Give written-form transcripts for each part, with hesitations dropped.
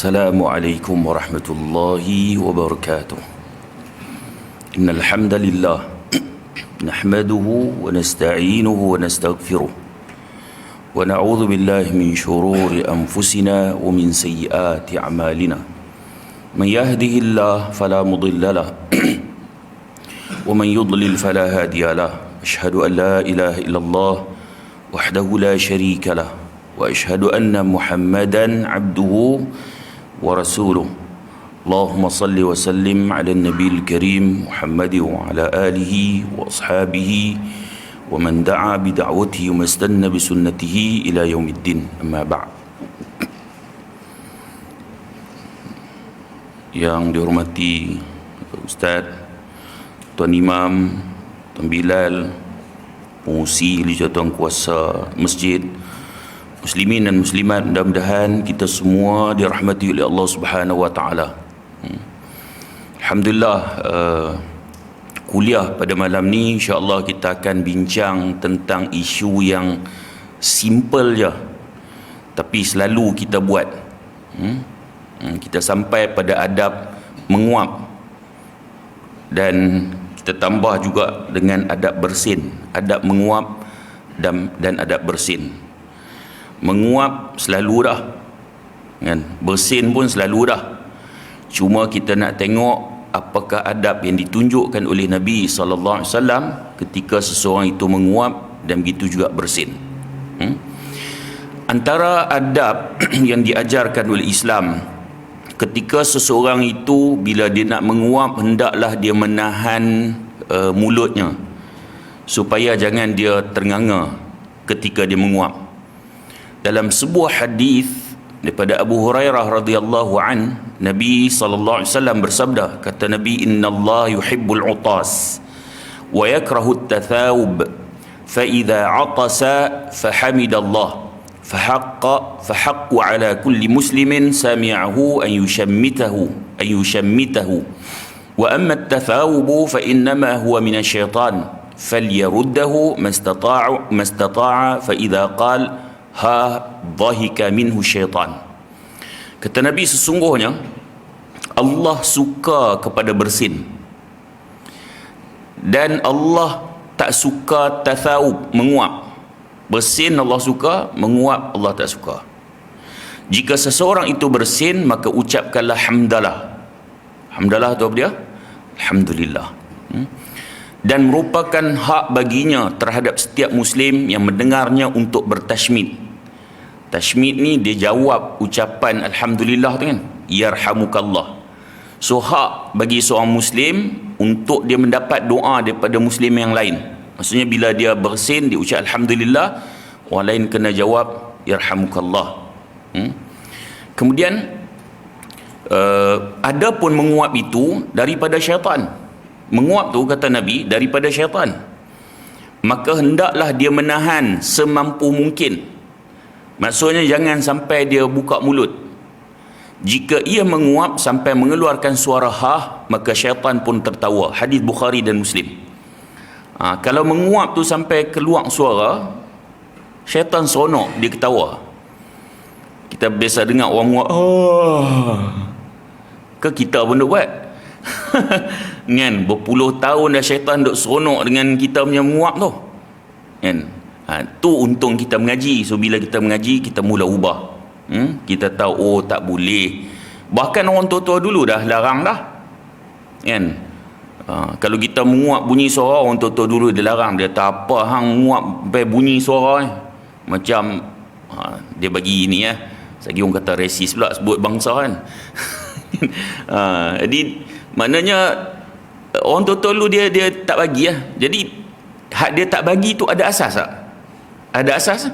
Assalamualaikum warahmatullahi wabarakatuh. Innal hamdalillah nahmaduhu wa nasta'inuhu wa nastaghfiruh wa na'udzu billahi min shururi anfusina wa min sayyiati a'malina. Man yahdihillahu fala mudilla lahu wa man yudlil fala hadiya lahu. Asyhadu an la ilaha illallah wahdahu la syarika lahu wa asyhadu anna Muhammadan abduhu wa rasuluh. Allahumma salli wa sallim ala nabiyil karim Muhammad wa ala alihi wa ashabihi wa man da'a bi da'watihi wa mastanna bi sunnatihi ila yaumiddin. Amma ba'd. Yang dihormati Ustaz, Tuan Imam, Tuan Bilal, pengurusi Tuan Kuasa Masjid, muslimin dan muslimat, mudah-mudahan kita semua dirahmati oleh Allah Subhanahu wa taala. Alhamdulillah, kuliah pada malam ni insya-Allah kita akan bincang tentang isu yang simple je, tapi selalu kita buat. Kita sampai pada adab menguap, dan kita tambah juga dengan adab bersin. Adab menguap dan adab bersin. Menguap selalu dah, kan? Bersin pun selalu dah. Cuma kita nak tengok apakah adab yang ditunjukkan oleh Nabi SAW ketika seseorang itu menguap dan begitu juga bersin. Antara adab yang diajarkan oleh Islam, ketika seseorang itu bila dia nak menguap, hendaklah dia menahan mulutnya supaya jangan dia ternganga ketika dia menguap. Dalam sebuah hadis daripada Abu Hurairah radhiyallahu an, Nabi sallallahu alaihi wasallam bersabda, kata Nabi, innallaha yuhibbul utas wa yakrahu at-tathawub fa idza atasa fahamidallah fahaqqu ala kulli muslimin sami'ahu an yushammitahu wa amma at-tathawub fa innama huwa minasy syaitan falyaruddahu mastata'a fa idza qala dhahika minhu syaitan. Kata Nabi, sesungguhnya Allah suka kepada bersin, dan Allah tak suka tathawub, menguap. Bersin Allah suka, menguap Allah tak suka. Jika seseorang itu bersin, maka ucapkanlah hamdalah. Hamdalah tu apa dia? Alhamdulillah. Dan merupakan hak baginya terhadap setiap muslim yang mendengarnya untuk bertashmid. Tashmid ni dia jawab ucapan alhamdulillah tu kan, yarhamukallah. So hak bagi seorang muslim untuk dia mendapat doa daripada muslim yang lain. Maksudnya bila dia bersin, dia ucap alhamdulillah, orang lain kena jawab yarhamukallah. Kemudian ada pun menguap itu daripada syaitan. Menguap tu, kata Nabi, daripada syaitan. Maka hendaklah dia menahan semampu mungkin. Maksudnya jangan sampai dia buka mulut. Jika ia menguap sampai mengeluarkan suara maka syaitan pun tertawa. Hadis Bukhari dan Muslim. Kalau menguap tu sampai keluar suara, syaitan seronok, dia ketawa. Kita biasa dengar orang menguap, ke kita pun duk buat. Kan, berpuluh tahun dah syaitan duk seronok dengan kita punya menguap tu, kan? Tu untung kita mengaji. So bila kita mengaji, kita mula ubah. Kita tahu, tak boleh. Bahkan orang tua-tua dulu dah larang dah, kan? Kalau kita menguap bunyi suara, orang tua-tua dulu dia larang. Dia tak apa hang menguap sampai bunyi suara macam dia bagi ni Sagi orang kata resis pula sebut bangsa kan. Jadi maknanya orang tua-tua dulu dia tak bagi Jadi hak dia tak bagi tu ada asas tak? Ada asas.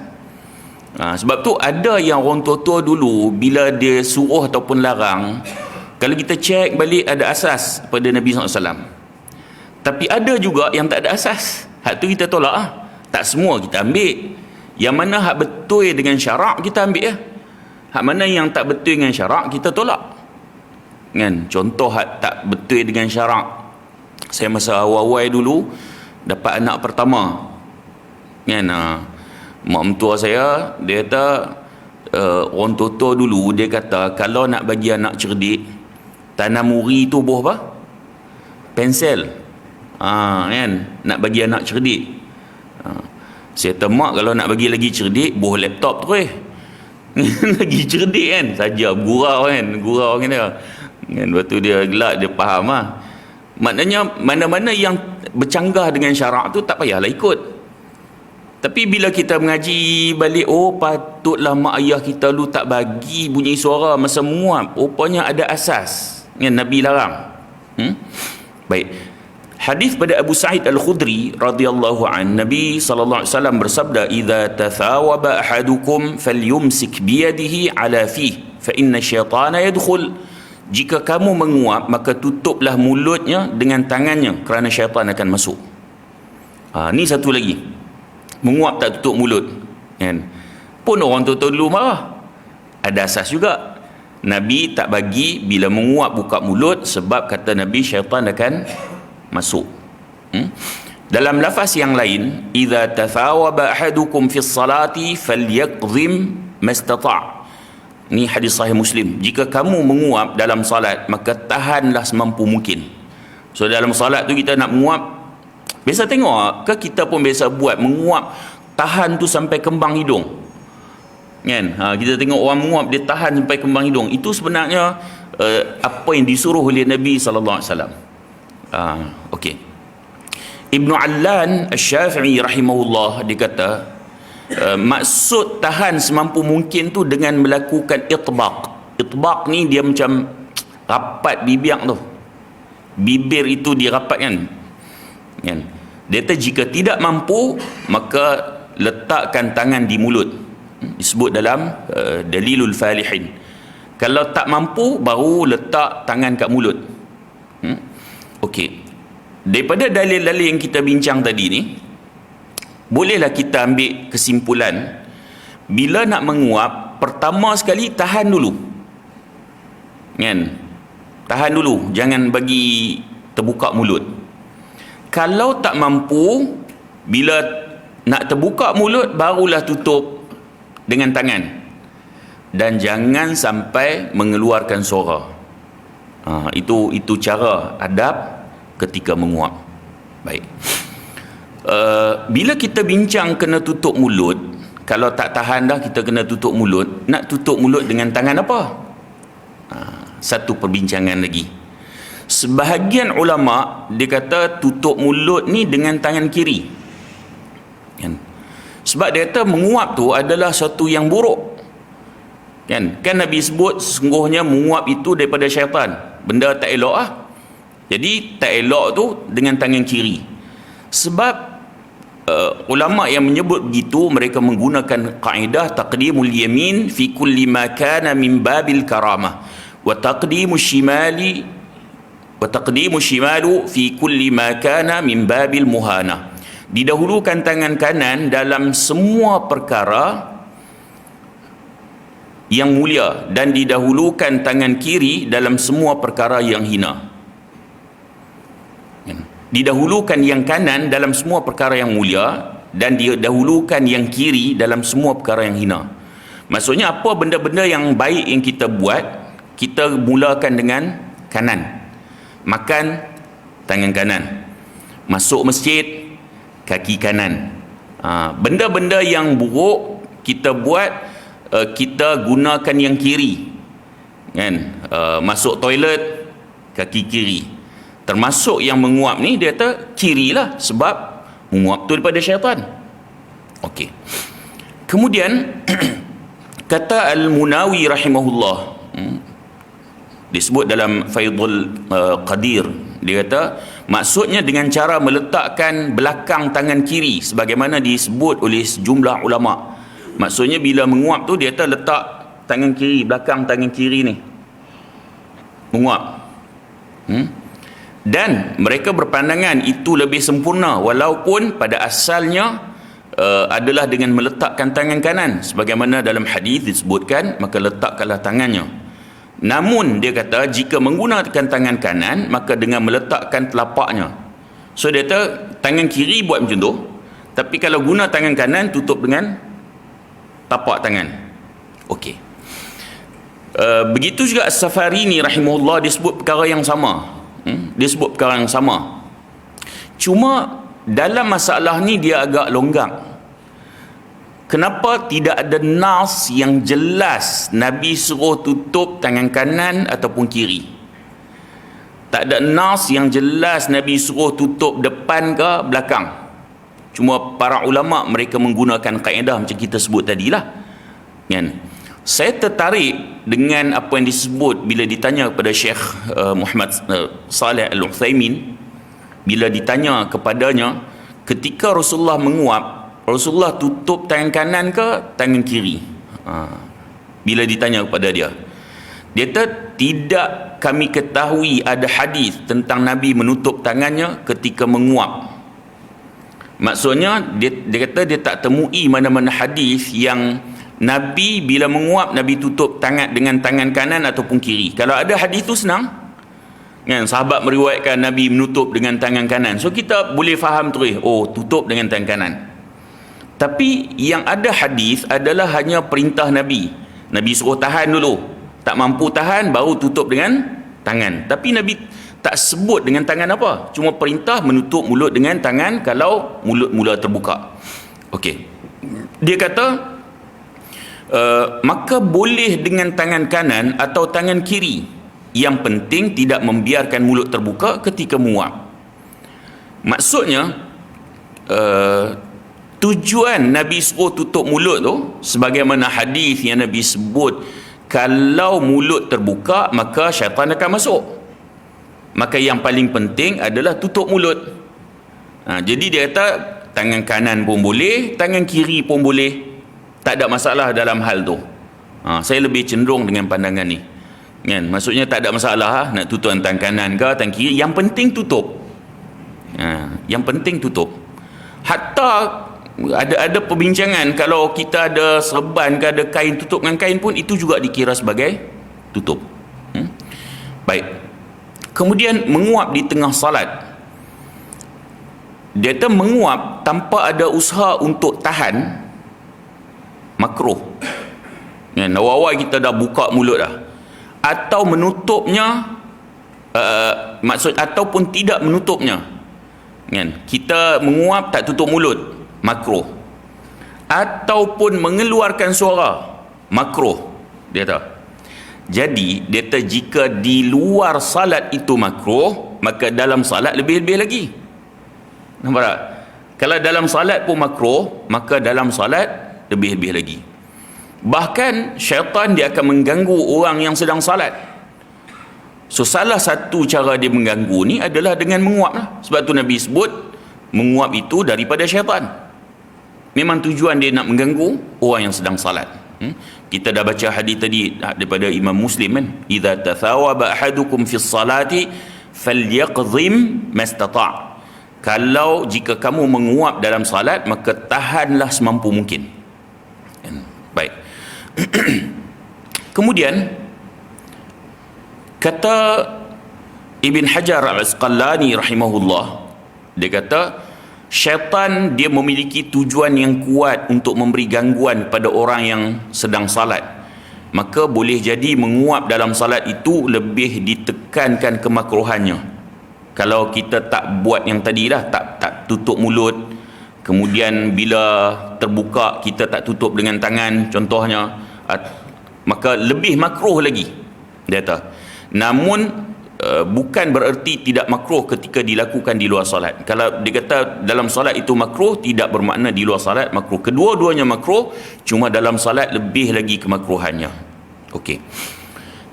Sebab tu ada yang orang tua-tua dulu bila dia suruh ataupun larang, kalau kita cek balik ada asas pada Nabi SAW. Tapi ada juga yang tak ada asas. Hak tu kita tolak Tak semua kita ambil. Yang mana hak betul dengan syarak kita ambil Hak mana yang tak betul dengan syarak kita tolak, kan? Contoh hak tak betul dengan syarak, saya masa awal-awal dulu dapat anak pertama, kan? Mak mentua saya, dia kata orang tua dulu dia kata kalau nak bagi anak cerdik, tanam uri tu buah apa? Pensel. Kan, nak bagi anak cerdik. Saya temak kalau nak bagi lagi cerdik, buah laptop terus. Lagi cerdik kan, saja gurau kan dia. Kan, lepas tu dia gelak, dia faham lah. Maknanya mana-mana yang bercanggah dengan syarak tu tak payahlah ikut. Tapi bila kita mengaji balik, patutlah mak ayah kita dulu tak bagi bunyi suara masa menguap, rupanya ada asas yang Nabi larang. Baik, hadis pada Abu Sa'id Al-Khudri radhiyallahu an, Nabi sallallahu alaihi wasallam bersabda, "Idza tathawaba ahadukum falyumsik biyadihi ala fihi fa inna syaitana yadkhul." Jika kamu menguap, maka tutuplah mulutnya dengan tangannya kerana syaitan akan masuk. Ni satu lagi, menguap tak tutup mulut kan? Pun orang tua dulu marah, ada asas juga. Nabi tak bagi bila menguap buka mulut, sebab kata Nabi syaitan akan masuk. Dalam lafaz yang lain, idza tathawaba ahadukum fi salati falyaqdhim mastata'. Ni hadis sahih Muslim. Jika kamu menguap dalam salat, maka tahanlah semampu mungkin. So dalam salat tu kita nak menguap, biasa tengok ke, kita pun biasa buat menguap, tahan tu sampai kembang hidung kan. Kita tengok orang menguap, dia tahan sampai kembang hidung. Itu sebenarnya apa yang disuruh oleh Nabi sallallahu alaihi wasallam. Okey, Ibnu Allan Asy-Syafi'i rahimahullah, dia kata maksud tahan semampu mungkin tu dengan melakukan itbaq. Itbaq ni dia macam rapat bibir tu, bibir itu dirapatkan kan. Dia kata jika tidak mampu, maka letakkan tangan di mulut. Disebut dalam Dalilul Falihin. Kalau tak mampu, baru letak tangan kat mulut. Okey, daripada dalil-dalil yang kita bincang tadi ni, bolehlah kita ambil kesimpulan, bila nak menguap, pertama sekali tahan dulu kan, tahan dulu, jangan bagi terbuka mulut. Kalau tak mampu, bila nak terbuka mulut, barulah tutup dengan tangan, dan jangan sampai mengeluarkan suara. Itu cara adab ketika menguap. Baik, bila kita bincang kena tutup mulut, kalau tak tahan dah kita kena tutup mulut, nak tutup mulut dengan tangan apa? Satu perbincangan lagi. Sebahagian ulama dia kata tutup mulut ni dengan tangan kiri kan? Sebab dia kata menguap tu adalah satu yang buruk kan Nabi sebut sesungguhnya menguap itu daripada syaitan, benda tak elok Jadi tak elok tu dengan tangan kiri. Sebab ulama yang menyebut begitu, mereka menggunakan kaedah taqdimul yamin fi kulli ma kana min babil karamah, wa taqdimu shimalu fi kulli ma kana min babil muhana. Didahulukan tangan kanan dalam semua perkara yang mulia, dan didahulukan tangan kiri dalam semua perkara yang hina. Didahulukan yang kanan dalam semua perkara yang mulia, dan didahulukan yang kiri dalam semua perkara yang hina. Maksudnya apa, benda-benda yang baik yang kita buat, kita mulakan dengan kanan. Makan, tangan kanan. Masuk masjid, kaki kanan. Benda-benda yang buruk kita buat, kita gunakan yang kiri kan. Masuk toilet, kaki kiri. Termasuk yang menguap ni, dia kata kiri lah, sebab menguap tu daripada syaitan. Okey. Kemudian kata Al-Munawi rahimahullah, disebut dalam Faidul Qadir, dia kata maksudnya dengan cara meletakkan belakang tangan kiri, sebagaimana disebut oleh sejumlah ulama. Maksudnya bila menguap tu, dia kata letak tangan kiri, belakang tangan kiri ni menguap. Dan mereka berpandangan itu lebih sempurna, walaupun pada asalnya adalah dengan meletakkan tangan kanan, sebagaimana dalam hadis disebutkan, maka letakkanlah tangannya. Namun dia kata jika menggunakan tangan kanan, maka dengan meletakkan telapaknya. So dia kata tangan kiri buat macam tu, tapi kalau guna tangan kanan, tutup dengan tapak tangan. Okey. Begitu juga As-Safarini rahimahullah, dia sebut perkara yang sama. Dia sebut perkara yang sama. Cuma dalam masalah ni dia agak longgang. Kenapa tidak ada nas yang jelas Nabi suruh tutup tangan kanan ataupun kiri? Tak ada nas yang jelas Nabi suruh tutup depan ke belakang. Cuma para ulama mereka menggunakan kaedah macam kita sebut tadilah. Kan? Saya tertarik dengan apa yang disebut bila ditanya kepada Syekh Muhammad Saleh Al-Uthaymin, bila ditanya kepadanya ketika Rasulullah menguap, Rasulullah tutup tangan kanan ke tangan kiri? Bila ditanya kepada dia, dia kata tidak kami ketahui ada hadis tentang Nabi menutup tangannya ketika menguap. Maksudnya dia kata dia tak temui mana-mana hadis yang Nabi bila menguap Nabi tutup tangan dengan tangan kanan ataupun kiri. Kalau ada hadis tu senang kan, sahabat meriwayatkan Nabi menutup dengan tangan kanan, so kita boleh faham terus, oh tutup dengan tangan kanan. Tapi yang ada hadis adalah hanya perintah Nabi. Nabi suruh tahan dulu, tak mampu tahan baru tutup dengan tangan. Tapi Nabi tak sebut dengan tangan apa, cuma perintah menutup mulut dengan tangan kalau mulut mula terbuka. Okey, dia kata maka boleh dengan tangan kanan atau tangan kiri, yang penting tidak membiarkan mulut terbuka ketika menguap. Maksudnya tujuan Nabi suruh tutup mulut tu, sebagaimana hadis yang Nabi sebut, kalau mulut terbuka maka syaitan akan masuk, maka yang paling penting adalah tutup mulut. Jadi dia kata tangan kanan pun boleh, tangan kiri pun boleh, tak ada masalah dalam hal tu. Saya lebih cenderung dengan pandangan ni kan? Maksudnya tak ada masalah nak tutup tangan kanan ke tangan kiri, yang penting tutup. Yang penting tutup. Hatta ada perbincangan kalau kita ada serban ke ada kain, tutup dengan kain pun itu juga dikira sebagai tutup. Baik. Kemudian menguap di tengah salat, dia kata menguap tanpa ada usaha untuk tahan makruh. Awal-awal kita dah buka mulut dah, atau menutupnya maksud ataupun tidak menutupnya kan, kita menguap tak tutup mulut, makruh. Ataupun mengeluarkan suara, makruh dia kata. Jadi dia kata jika di luar salat itu makruh, maka dalam salat lebih-lebih lagi. Nampak tak? Kalau dalam salat pun makruh, maka dalam salat lebih-lebih lagi. Bahkan syaitan dia akan mengganggu orang yang sedang salat. So salah satu cara dia mengganggu ni adalah dengan menguap lah. Sebab tu Nabi sebut menguap itu daripada syaitan. Memang tujuan dia nak mengganggu orang yang sedang salat. Kita dah baca hadis tadi daripada Imam Muslim kan, idza tathawaba ahadukum fi ssalati falyaqdhim mastata'. Kalau jika kamu menguap dalam salat, maka tahanlah semampu mungkin. Baik. Kemudian kata Ibn Hajar Al-Asqalani rahimahullah, dia kata syaitan dia memiliki tujuan yang kuat untuk memberi gangguan pada orang yang sedang salat. Maka boleh jadi menguap dalam salat itu lebih ditekankan kemakruhannya. Kalau kita tak buat yang tadi dah, tak tutup mulut, kemudian bila terbuka kita tak tutup dengan tangan contohnya, maka lebih makruh lagi dia kata. Namun bukan bererti tidak makruh ketika dilakukan di luar salat. Kalau dia kata dalam salat itu makruh, tidak bermakna di luar salat makruh. Kedua-duanya makruh, cuma dalam salat lebih lagi kemakruhannya. Okey.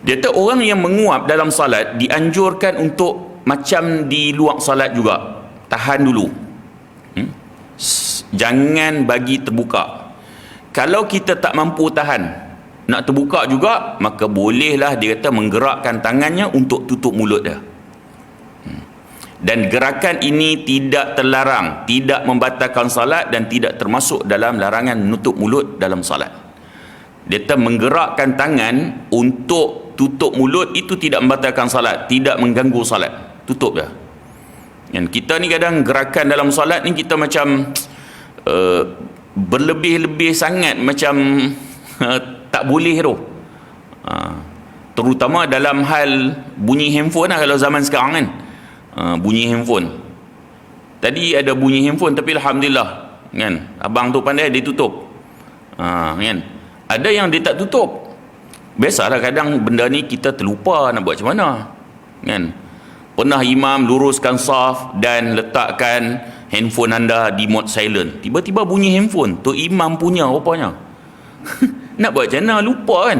Dia kata orang yang menguap dalam salat dianjurkan untuk macam di luar salat juga, tahan dulu. Jangan bagi terbuka. Kalau kita tak mampu tahan, nak terbuka juga, maka bolehlah dia kata menggerakkan tangannya untuk tutup mulut dia. Dan gerakan ini tidak terlarang, tidak membatalkan salat dan tidak termasuk dalam larangan menutup mulut dalam salat. Dia kata menggerakkan tangan untuk tutup mulut itu tidak membatalkan salat, tidak mengganggu salat. Tutup dia. Dan kita ni kadang gerakan dalam salat ni kita macam berlebih-lebih sangat, macam tak boleh tu. Terutama dalam hal bunyi handphone lah, kalau zaman sekarang kan. Bunyi handphone. Tadi ada bunyi handphone tapi alhamdulillah kan, abang tu pandai dia tutup. Kan. Ada yang dia tak tutup. Biasalah kadang benda ni kita terlupa nak buat macam mana. Kan. Pernah imam luruskan saf dan letakkan handphone anda di mode silent. Tiba-tiba bunyi handphone tu imam punya rupanya. Nak buat macam mana? Lupa kan.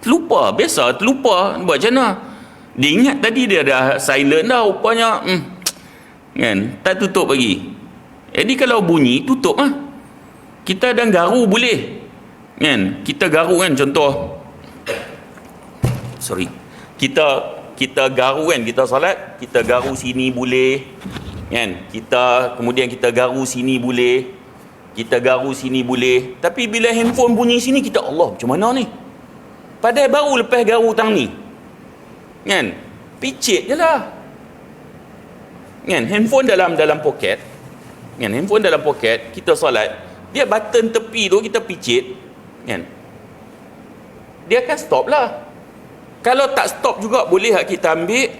Terlupa. Biasa terlupa. Nak buat macam mana? Dia ingat tadi dia dah silent dah rupanya. Kan? Tak tutup lagi. Jadi kalau bunyi tutup lah. Kita dah garu boleh. Kan? Kita garu kan, contoh. Sorry. Kita garu kan, kita salat, kita garu sini boleh. Kan? Kemudian kita garu sini boleh. Kita garu sini boleh. Tapi bila handphone bunyi sini, kita Allah macam mana ni? Padahal baru lepas garu tang ni. Kan? Picit je lah. Kan? Handphone dalam poket. Kan? Handphone dalam poket, kita solat, dia button tepi tu kita picit. Kan? Dia akan stop lah. Kalau tak stop juga, boleh tak kita ambil,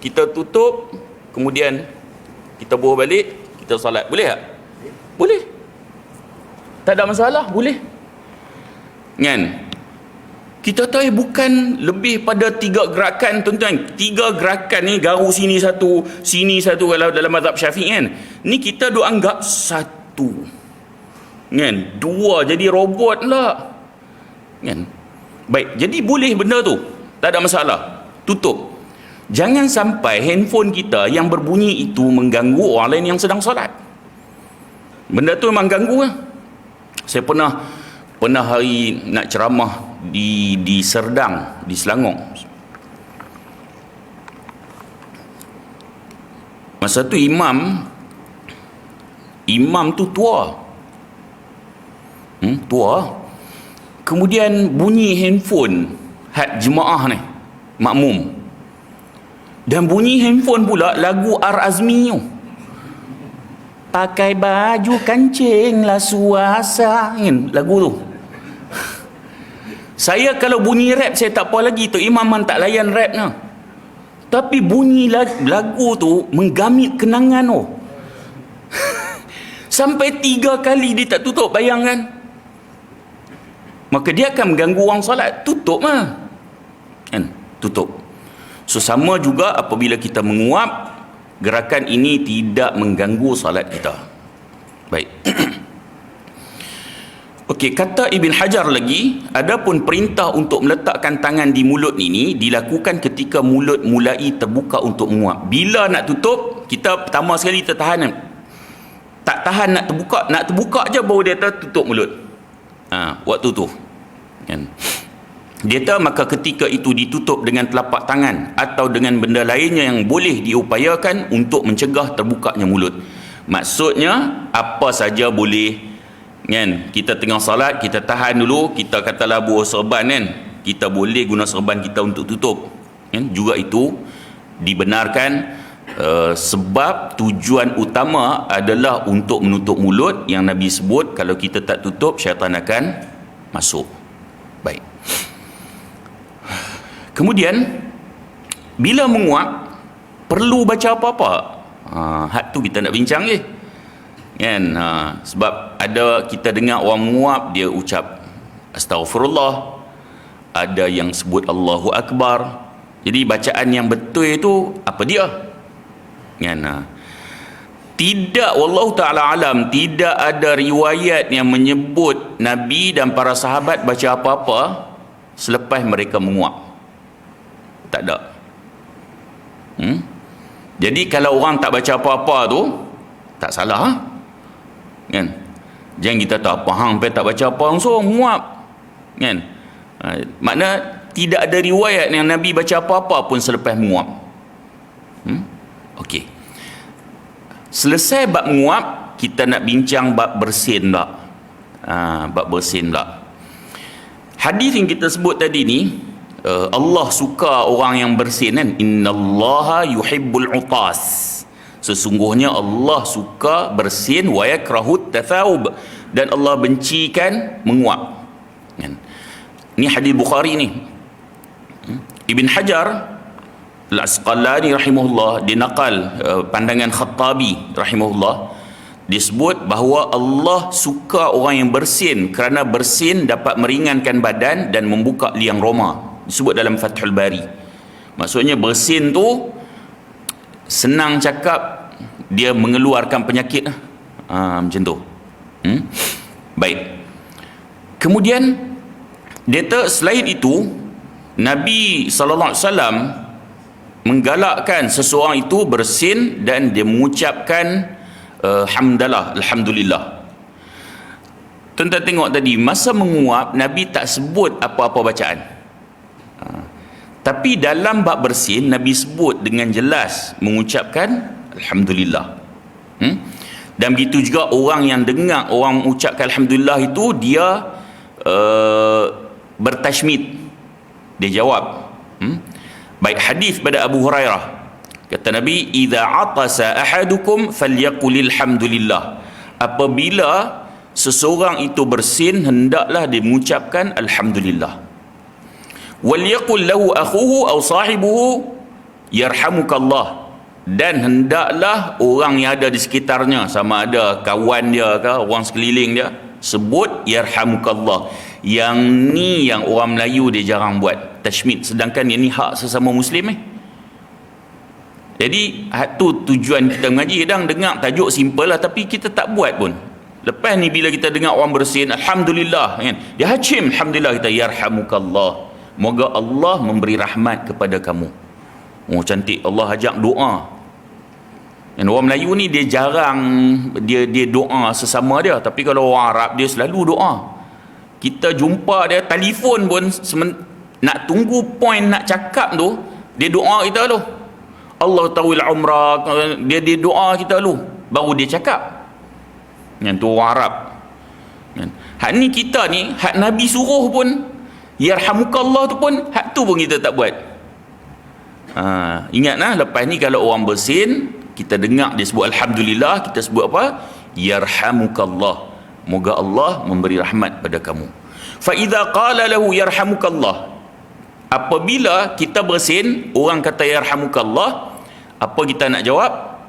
kita tutup, kemudian kita bawa balik, kita solat. Boleh tak? Boleh. Tak ada masalah, boleh. Kan? Kita tahu bukan lebih pada 3 gerakan, tuan-tuan. 3 gerakan ni, garu sini satu kalau dalam mazhab Syafi'i kan. Ni kita duk anggap 1. Kan? 2 jadi robot lah. Kan? Baik, jadi boleh benda tu. Tak ada masalah. Tutup. Jangan sampai handphone kita yang berbunyi itu mengganggu orang lain yang sedang solat. Benda tu memang ganggu lah. Saya pernah hari nak ceramah di Serdang, di Selangor. Masa tu imam tu tua. Tua. Kemudian bunyi handphone had jemaah ni, makmum. Dan bunyi handphone pula lagu Ar-Azmi tu. Pakai baju kancing lah suasa, kan? Lagu tu. Saya kalau bunyi rap saya tak apa lagi, tu imam tak layan rap ni. Tapi bunyi lagu tu menggamit kenangan tu. Sampai 3 kali dia tak tutup, bayangkan. Maka dia akan mengganggu orang solat. Tutup lah. Kan? Tutup. So sama juga apabila kita menguap, gerakan ini tidak mengganggu solat kita. Baik. Okey, kata Ibn Hajar lagi, adapun perintah untuk meletakkan tangan di mulut ini dilakukan ketika mulut mulai terbuka untuk menguap. Bila nak tutup, kita pertama sekali tertahan. Tak tahan nak terbuka je baru dia tutup mulut. Waktu tu. Kan? Dia tahu maka ketika itu ditutup dengan telapak tangan atau dengan benda lainnya yang boleh diupayakan untuk mencegah terbukanya mulut. Maksudnya apa saja boleh, kan? Kita tengah salat, kita tahan dulu, kita katalah buah serban kan, kita boleh guna serban kita untuk tutup, kan? Juga itu dibenarkan, sebab tujuan utama adalah untuk menutup mulut yang Nabi sebut kalau kita tak tutup syaitan akan masuk. Baik. Kemudian bila menguap perlu baca apa-apa? Hak tu kita nak bincang je. Kan? Sebab ada kita dengar orang menguap dia ucap astaghfirullah, ada yang sebut Allahu Akbar. Jadi bacaan yang betul itu apa dia? Kan? Tidak, wallahu ta'ala alam, tidak ada riwayat yang menyebut Nabi dan para sahabat baca apa-apa selepas mereka menguap. Tak ada. Jadi kalau orang tak baca apa-apa tu tak salah, kan? Jangan kita tak faham sampai tak baca apa langsung menguap, kan? Makna tidak ada riwayat yang Nabi baca apa-apa pun selepas menguap. Okey. Selesai bab menguap, kita nak bincang bab bersin pula. Bab bersin pula. Hadis yang kita sebut tadi ni, Allah suka orang yang bersin kan. Innallaha yuhibbul utas. Sesungguhnya Allah suka bersin wa yakrahut tathawub, dan Allah bencikan menguap. Kan? Ini hadis Bukhari ni. Ibn Hajar Al-Asqalani rahimahullah, dia nakal pandangan Khattabi rahimahullah, disebut bahawa Allah suka orang yang bersin kerana bersin dapat meringankan badan dan membuka liang roma. Disebut dalam Fathul Bari. Maksudnya bersin tu senang cakap, dia mengeluarkan penyakit. Macam tu. Baik. Kemudian dia selain itu, Nabi SAW menggalakkan seseorang itu bersin dan dia mengucapkan hamdalah, alhamdulillah. Tuan-tuan tengok tadi, masa menguap Nabi tak sebut apa-apa bacaan, tapi dalam bab bersin Nabi sebut dengan jelas mengucapkan alhamdulillah. Dan begitu juga orang yang dengar orang mengucapkan alhamdulillah itu, dia bertashmid, dia jawab. Baik, hadis pada Abu Hurairah, kata Nabi, idza atasa ahadukum falyaqulil hamdulillah. Apabila seseorang itu bersin, hendaklah dia mengucapkan alhamdulillah. Wal yaqul lahu akhuhu aw sahibuhu yarhamukallah. Dan hendaklah orang yang ada di sekitarnya, sama ada kawan dia ke orang sekeliling dia, sebut yarhamukallah. Yang ni yang orang Melayu dia jarang buat, tashmid, sedangkan yang ni hak sesama Muslim. Jadi tu tujuan kita mengaji. Kadang dengar tajuk simple lah, tapi kita tak buat pun. Lepas ni bila kita dengar orang bersin alhamdulillah kan, dia hacim alhamdulillah, kita yarhamukallah, moga Allah memberi rahmat kepada kamu. Oh cantik, Allah ajak doa. Dan orang Melayu ni dia jarang dia doa sesama dia, tapi kalau orang Arab dia selalu doa. Kita jumpa dia telefon pun, nak tunggu point nak cakap tu, dia doa kita tu. Allah tawil umrah, dia doa kita tu, baru dia cakap. Yang tu orang Arab. Hak ni kita ni, hak Nabi suruh pun, yarhamukallah tu pun, hak tu pun kita tak buat. Ingatlah, lepas ni kalau orang bersin, kita dengar dia sebut alhamdulillah, kita sebut apa? Yarhamukallah, moga Allah memberi rahmat pada kamu. Fa idza qala lahu yarhamukallah, apabila kita bersin orang kata yarhamukallah, apa kita nak jawab?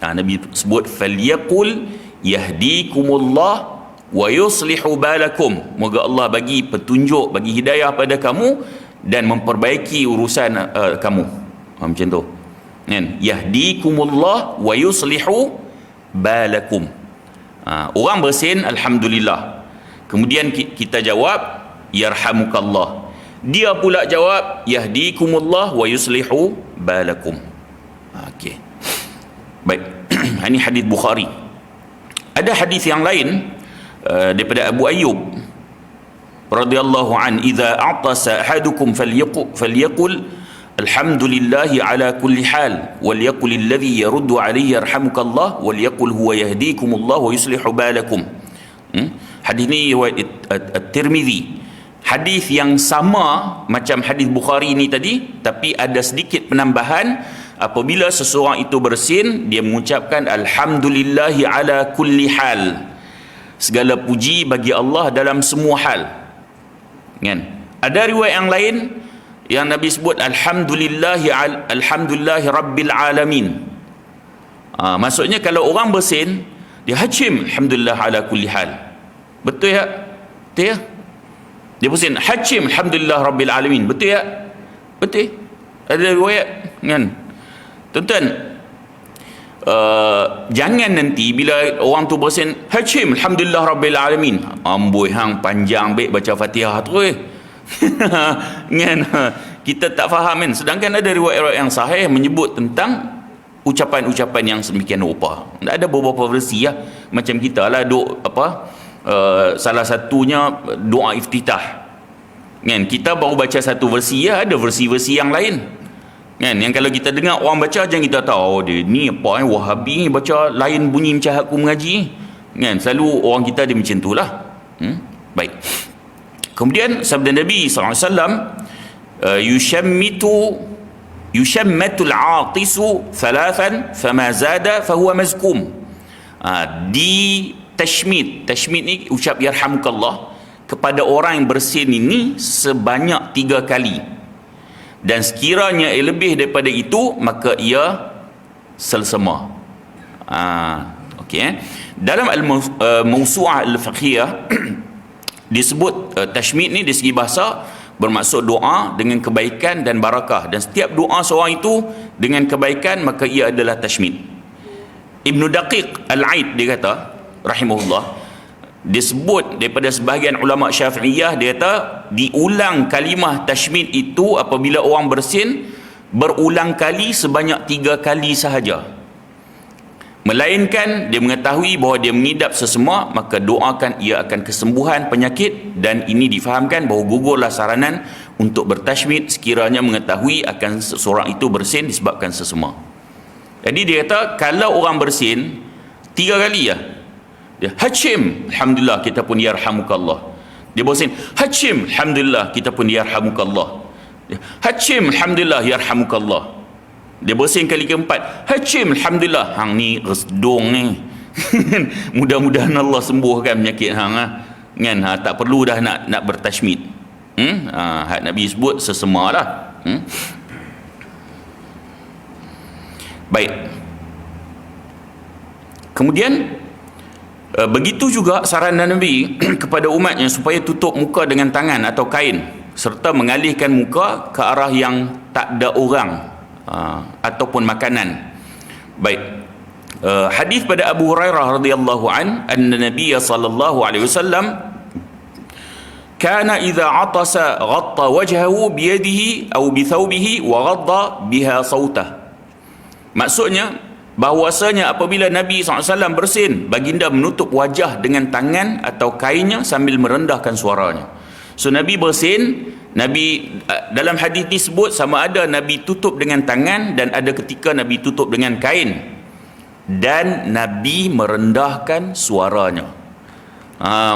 Nabi sebut falyaqul yahdikumullah wa yuslihu balakum, moga Allah bagi petunjuk, bagi hidayah pada kamu dan memperbaiki urusan kamu. Macam tu kan, yahdikumullah wa yuslihu balakum. Orang bersin alhamdulillah, kemudian kita jawab yarhamukallah, dia pula jawab yahdikumullah wa yuslihu balakum. Okey, baik. Ini hadis Bukhari. Ada hadis yang lain daripada Abu Ayyub radhiyallahu an, idza a'tasa ahadukum falyaqul alhamdulillahi ala kulli hal wal yaqul alladhi yaruddu alayhi yarhamukallah wal yaqul huwa yahdikumullah wa yuslihu balakum. Hadis ni riwayat At-Tirmizi. Hadis yang sama macam hadis Bukhari ni tadi, tapi ada sedikit penambahan. Apabila seseorang itu bersin, dia mengucapkan alhamdulillahi ala kulli hal, segala puji bagi Allah dalam semua hal kan. Ada riwayat yang lain yang Nabi sebut alhamdulillahi rabbil alamin. Maksudnya kalau orang bersin, dia hacim alhamdulillah ala kulli hal. Betul ya? Betul ya? Dia bersin hacim alhamdulillah rabbil alamin. Betul ya? Betul. Ada riwayat kan. Tuan-tuan, jangan nanti bila orang tu bersin hacim alhamdulillah rabbil alamin, amboi hang panjang baik baca Fatihah tu kan, kita tak faham kan. Sedangkan ada riwayat yang sahih menyebut tentang ucapan-ucapan yang sedemikian rupa. Ada beberapa versi lah, macam kita lah salah satunya doa iftitah kan, kita baru baca satu versi ya, ada versi-versi yang lain kan, yang kalau kita dengar orang baca, jangan kita tahu dia ni apa Wahabi ni baca lain bunyi macam aku mengaji kan. Selalu orang kita dia macam itulah. Baik. Kemudian sabda Nabi SAW, yushammatul aatisu thalathan fama zada fahuwa mazkum. Di tashmid ni ucap yarhamukallah, kepada orang yang bersin ini sebanyak 3 kali, dan sekiranya ia lebih daripada itu maka ia selsema. Dalam Al-Mawsu'ah Al-Fiqhiyah disebut tashmid ni dari segi bahasa bermaksud doa dengan kebaikan dan barakah, dan setiap doa seorang itu dengan kebaikan maka ia adalah tashmid. Ibnu Daqiq Al-Aid dia kata rahimahullah, disebut daripada sebahagian ulama Syafi'iyah, dia kata diulang kalimah tashmid itu apabila orang bersin berulang kali sebanyak 3 kali sahaja, melainkan dia mengetahui bahawa dia mengidap sesema, maka doakan ia akan kesembuhan penyakit, dan ini difahamkan bahawa gugurlah saranan untuk bertashmid sekiranya mengetahui akan seseorang itu bersin disebabkan sesema. Jadi dia kata kalau orang bersin 3 kali ya, dia hachim alhamdulillah kita pun yarhamukallah, dia bersin hachim alhamdulillah kita pun yarhamukallah, dia hachim alhamdulillah yarhamukallah, dia bersin kali keempat hachim alhamdulillah, hang ni resdung ni mudah-mudahan Allah sembuhkan penyakit hang kan, tak perlu dah nak bertashmid. Hak Nabi sebut sesema lah. Baik, kemudian begitu juga saranan Nabi kepada umatnya supaya tutup muka dengan tangan atau kain, serta mengalihkan muka ke arah yang tak ada orang ataupun makanan. Baik, hadis pada Abu Hurairah radhiyallahu anna Nabiy sallallahu alaihi wasallam kana idza atasa ghatta wajhahu bi yadihi aw bi thawbihi wa ghadda biha sautah. Maksudnya bahawasanya apabila Nabi SAW bersin, baginda menutup wajah dengan tangan atau kainnya sambil merendahkan suaranya. So Nabi bersin, Nabi dalam hadis disebut sama ada Nabi tutup dengan tangan dan ada ketika Nabi tutup dengan kain, dan Nabi merendahkan suaranya.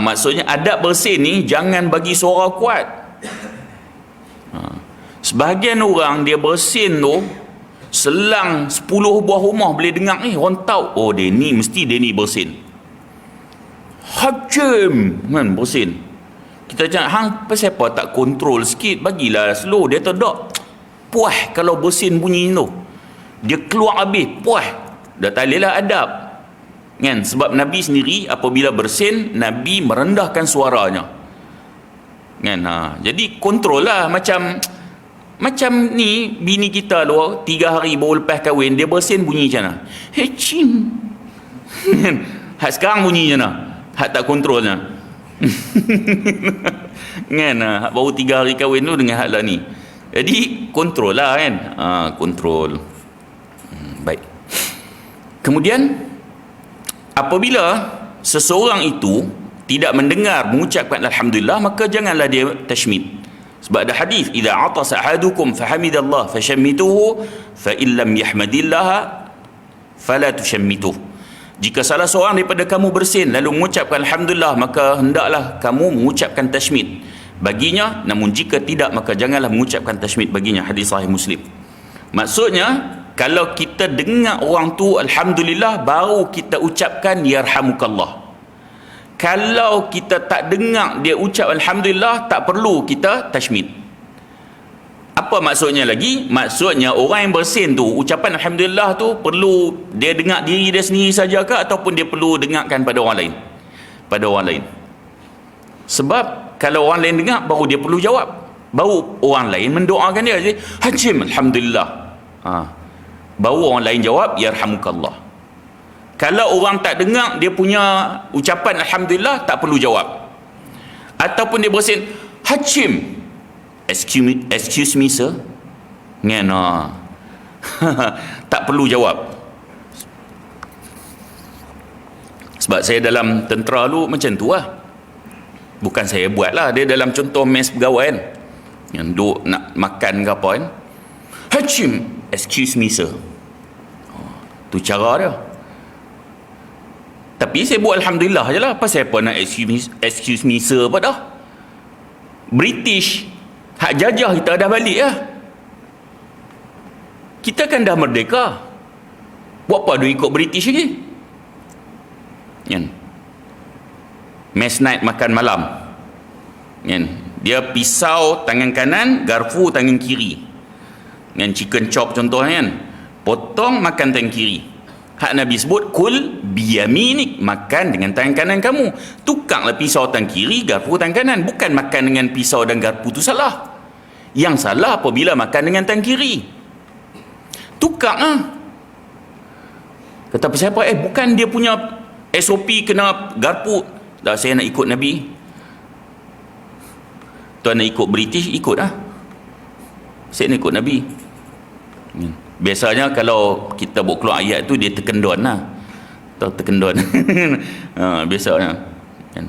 Maksudnya adab bersin ni jangan bagi suara kuat. Sebahagian orang dia bersin tu selang 10 buah rumah boleh dengar ni, orang tahu oh dia ni mesti dia ni bersin. Hajim kan bersin. Kita cakap hang pasal apa tak kontrol sikit, bagilah slow. Dia tak puas kalau bersin bunyi tu, dia keluar habis puas, dah tak boleh lah adab kan. Sebab Nabi sendiri apabila bersin Nabi merendahkan suaranya kan. Jadi kontrol lah. Macam ni bini kita lu 3 hari baru lepas kahwin, dia bersin bunyi macam mana? Hecim. Hak sekarang bunyi macam mana? Hak tak kontrolnya. Kan? Hak baru 3 hari kahwin tu dengan hak lah ni. Jadi kontrol lah kan. Kontrol. Baik. Kemudian apabila seseorang itu tidak mendengar mengucapkan alhamdulillah, maka janganlah dia tashmid. Sebab ada hadis, idza atasa ahadukum fahamidallah fashammituhu fa illam yahmadillah fala tushammituh. Jika salah seorang daripada kamu bersin lalu mengucapkan alhamdulillah, maka hendaklah kamu mengucapkan tashmid baginya, namun jika tidak maka janganlah mengucapkan tashmid baginya. Hadis sahih Muslim. Maksudnya kalau kita dengar orang tu alhamdulillah baru kita ucapkan yarhamukallah. Kalau kita tak dengar dia ucap alhamdulillah, tak perlu kita tashmid. Apa maksudnya lagi? Maksudnya orang yang bersin tu ucapan alhamdulillah tu perlu dia dengar diri dia sendiri saja ke, ataupun dia perlu dengarkan pada orang lain? Pada orang lain. Sebab kalau orang lain dengar baru dia perlu jawab, baru orang lain mendoakan dia. Jadi hajim alhamdulillah, baru orang lain jawab yarhamukallah. Kalau orang tak dengar dia punya ucapan alhamdulillah, tak perlu jawab. Ataupun dia bersin hachim, excuse me sir, kan? Tak perlu jawab. Sebab saya dalam tentera dulu macam tu lah. Bukan saya buat lah, dia dalam contoh mes pegawai kan, yang duk nak makan ke apa kan, hachim, excuse me sir. Tu cara dia. Tapi saya buat alhamdulillah je lah. Pasal apa nak excuse me sir apa dah? British hak jajah kita dah balik lah. Kita kan dah merdeka, buat apa dia ikut British lagi kan? Mess night, makan malam kan? Dia pisau tangan kanan, garpu tangan kiri, kan? Chicken chop contohnya kan, potong makan tangan kiri. Hak Nabi sebut kul biyaminik, makan dengan tangan kanan kamu. Tukarlah pisau tangan kiri, garpu tangan kanan. Bukan makan dengan pisau dan garpu tu salah. Yang salah apabila makan dengan tangan kiri. Tukar lah. Kata siapa? Bukan dia punya SOP kena garpu. Dah, saya nak ikut Nabi. Tuan nak ikut British, ikut lah. Saya nak ikut Nabi. Biasanya kalau kita buat keluar ayat tu, dia terkendon lah. Tahu terkendon. Biasanya kan.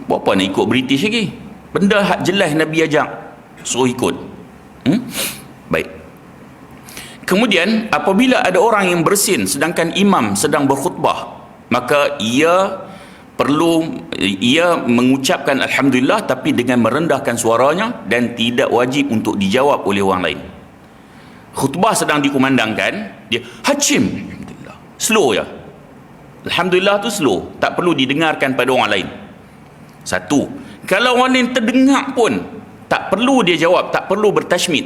Buat apa nak ikut British lagi? Benda hak jelas Nabi ajak, suruh ikut. Baik. Kemudian apabila ada orang yang bersin sedangkan imam sedang berkhutbah, maka ia mengucapkan alhamdulillah tapi dengan merendahkan suaranya dan tidak wajib untuk dijawab oleh orang lain. Khutbah sedang dikumandangkan, dia hacim, alhamdulillah, slow ya. Alhamdulillah tu slow, tak perlu didengarkan pada orang lain. Satu, kalau orang lain terdengar pun tak perlu dia jawab, tak perlu bertashmid.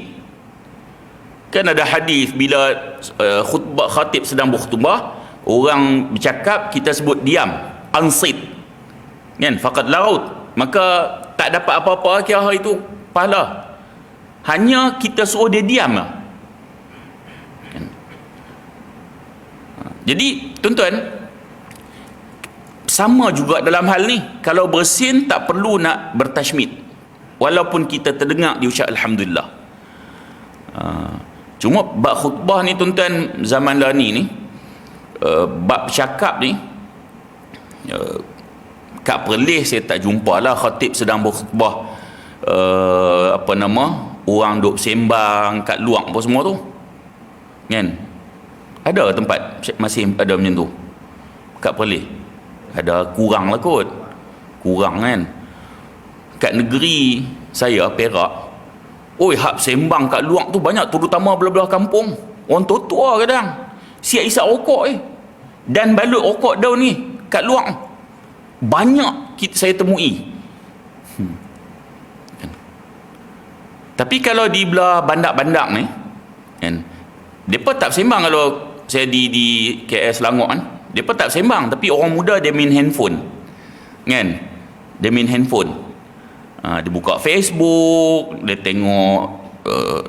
Kan ada hadis bila khatib sedang berkhutbah, orang bercakap, kita sebut diam, ansit, kan, faqad laut, maka tak dapat apa-apa kira itu pahala, hanya kita suruh dia diam lah. Jadi tuan-tuan, sama juga dalam hal ni, kalau bersin tak perlu nak bertashmid walaupun kita terdengar dia ucap alhamdulillah. Cuma bab khutbah ni tuan-tuan, zaman lah ni bab cakap ni, kat Perlis saya tak jumpa lah khatib sedang berkhutbah, orang duk sembang kat luar apa semua tu, kan? Ada tempat masih ada macam tu kat Perlis? Ada, kurang lah kot, kurang kan. Kat negeri saya Perak, hak sembang kat luar tu banyak, terutama belah-belah kampung, orang tua-tua kadang siap isap rokok dan balut rokok daun ni kat luar banyak saya temui. Tapi kalau di belah bandar-bandar ni kan, mereka tak sembang. Kalau saya di KL Selangor kan, mereka tak sembang, tapi orang muda dia main handphone kan, dia main handphone, dia buka Facebook, dia tengok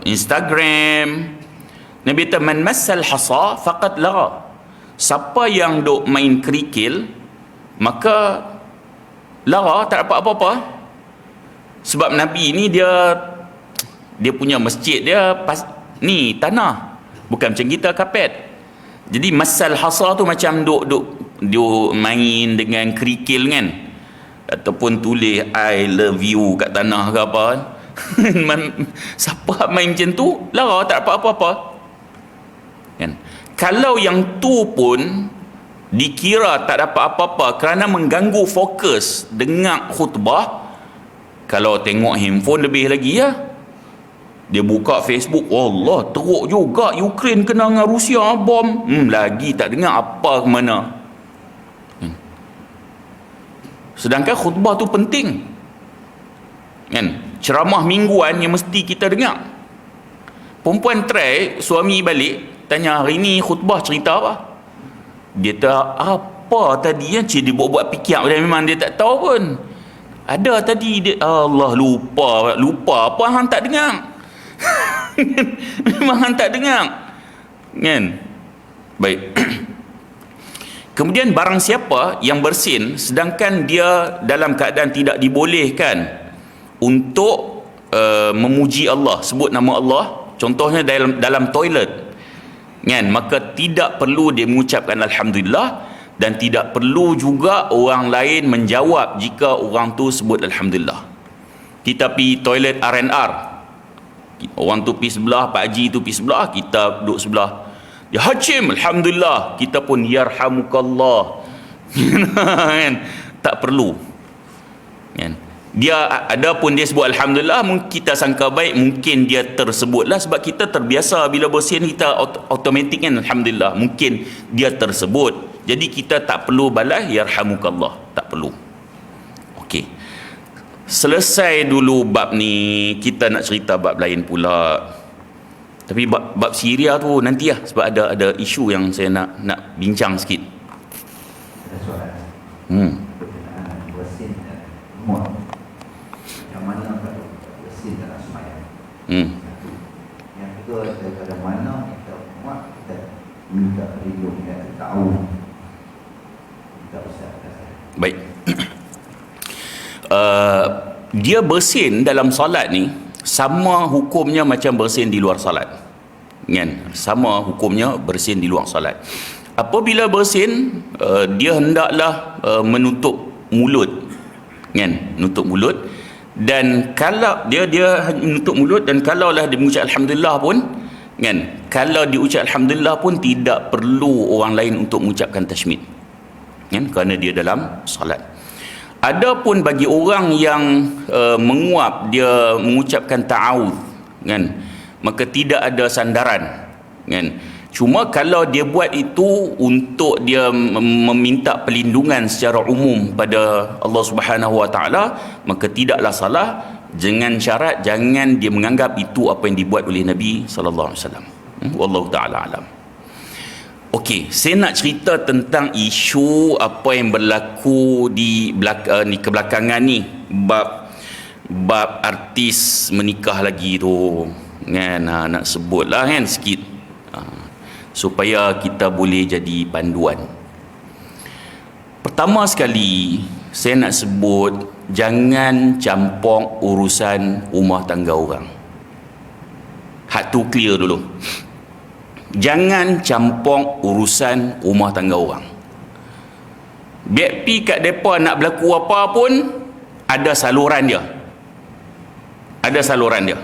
Instagram. Nabi kata man massal hasa faqad lara, siapa yang duk main kerikil maka lara, tak dapat apa-apa. Sebab Nabi ni dia punya masjid dia ni tanah, bukan macam kita kapet. Jadi massal hasa tu macam duk main dengan kerikil kan, ataupun tulis I love you kat tanah ke apa kan. Siapa main macam tu lara, tak dapat apa-apa kan. Kalau yang tu pun dikira tak dapat apa-apa kerana mengganggu fokus dengar khutbah, kalau tengok handphone lebih lagi ya. Dia buka Facebook, Allah, teruk juga Ukraine kena dengan Rusia bom, lagi tak dengar apa ke mana. Sedangkan khutbah tu penting kan, ceramah mingguan yang mesti kita dengar. Perempuan try, suami balik tanya, hari ni khutbah cerita apa? Dia tak apa tadi ya, dia buat fikir, memang dia tak tahu pun. Ada tadi dia, Allah, lupa apa hang tak dengar. Memang hang tak dengar kan. Baik. Kemudian barang siapa yang bersin sedangkan dia dalam keadaan tidak dibolehkan untuk memuji Allah, sebut nama Allah, contohnya dalam toilet kan, maka tidak perlu dia mengucapkan alhamdulillah, dan tidak perlu juga orang lain menjawab jika orang tu sebut alhamdulillah. Kita pergi toilet R&R, orang tu pergi sebelah, Pak Haji tu pergi sebelah, kita duduk sebelah, ya hacim alhamdulillah, kita pun yarhamukallah. Kan, tak perlu kan. Dia ada pun dia sebut alhamdulillah, kita sangka baik, mungkin dia tersebutlah sebab kita terbiasa bila bersin kita automatik kan alhamdulillah, mungkin dia tersebut, jadi kita tak perlu balas yarhamukallah, tak perlu. Okey. Selesai dulu bab ni, kita nak cerita bab lain pula. Tapi bab Syria tu nanti lah, sebab ada isu yang saya nak bincang sikit. Ada soalan. Berkenaan bersin dan umur. Yang mana perlu bersin dalam sembahyang. Yang kedua, daripada mana kita muat kita minta rindu, kita tahu. Kita usah. Baik. Dia bersin dalam solat ni sama hukumnya macam bersin di luar solat, kan? Sama hukumnya bersin di luar solat. Apabila bersin, dia hendaklah menutup mulut, kan? Menutup mulut. Dan kalau dia menutup mulut, dan kalaulah dia mengucap alhamdulillah pun, kan? Kalau diucap alhamdulillah pun tidak perlu orang lain untuk mengucapkan tashmid, kan? Kerana dia dalam solat. Adapun bagi orang yang menguap, dia mengucapkan ta'awudz, kan, maka tidak ada sandaran, kan. Cuma kalau dia buat itu untuk dia meminta perlindungan secara umum pada Allah Subhanahu Wa Taala, maka tidaklah salah, dengan syarat jangan dia menganggap itu apa yang dibuat oleh Nabi sallallahu alaihi wasallam. Wallahu taala alam. Okey, saya nak cerita tentang isu apa yang berlaku di kebelakangan ni, bab artis menikah lagi tu, kan? Nak sebutlah, kan, sikit, supaya kita boleh jadi panduan. Pertama sekali, saya nak sebut jangan campur urusan rumah tangga orang. Hak tu clear dulu. Jangan campur urusan rumah tangga orang. Biar pi kat depa nak berlaku apa pun, ada saluran dia. Ada saluran dia.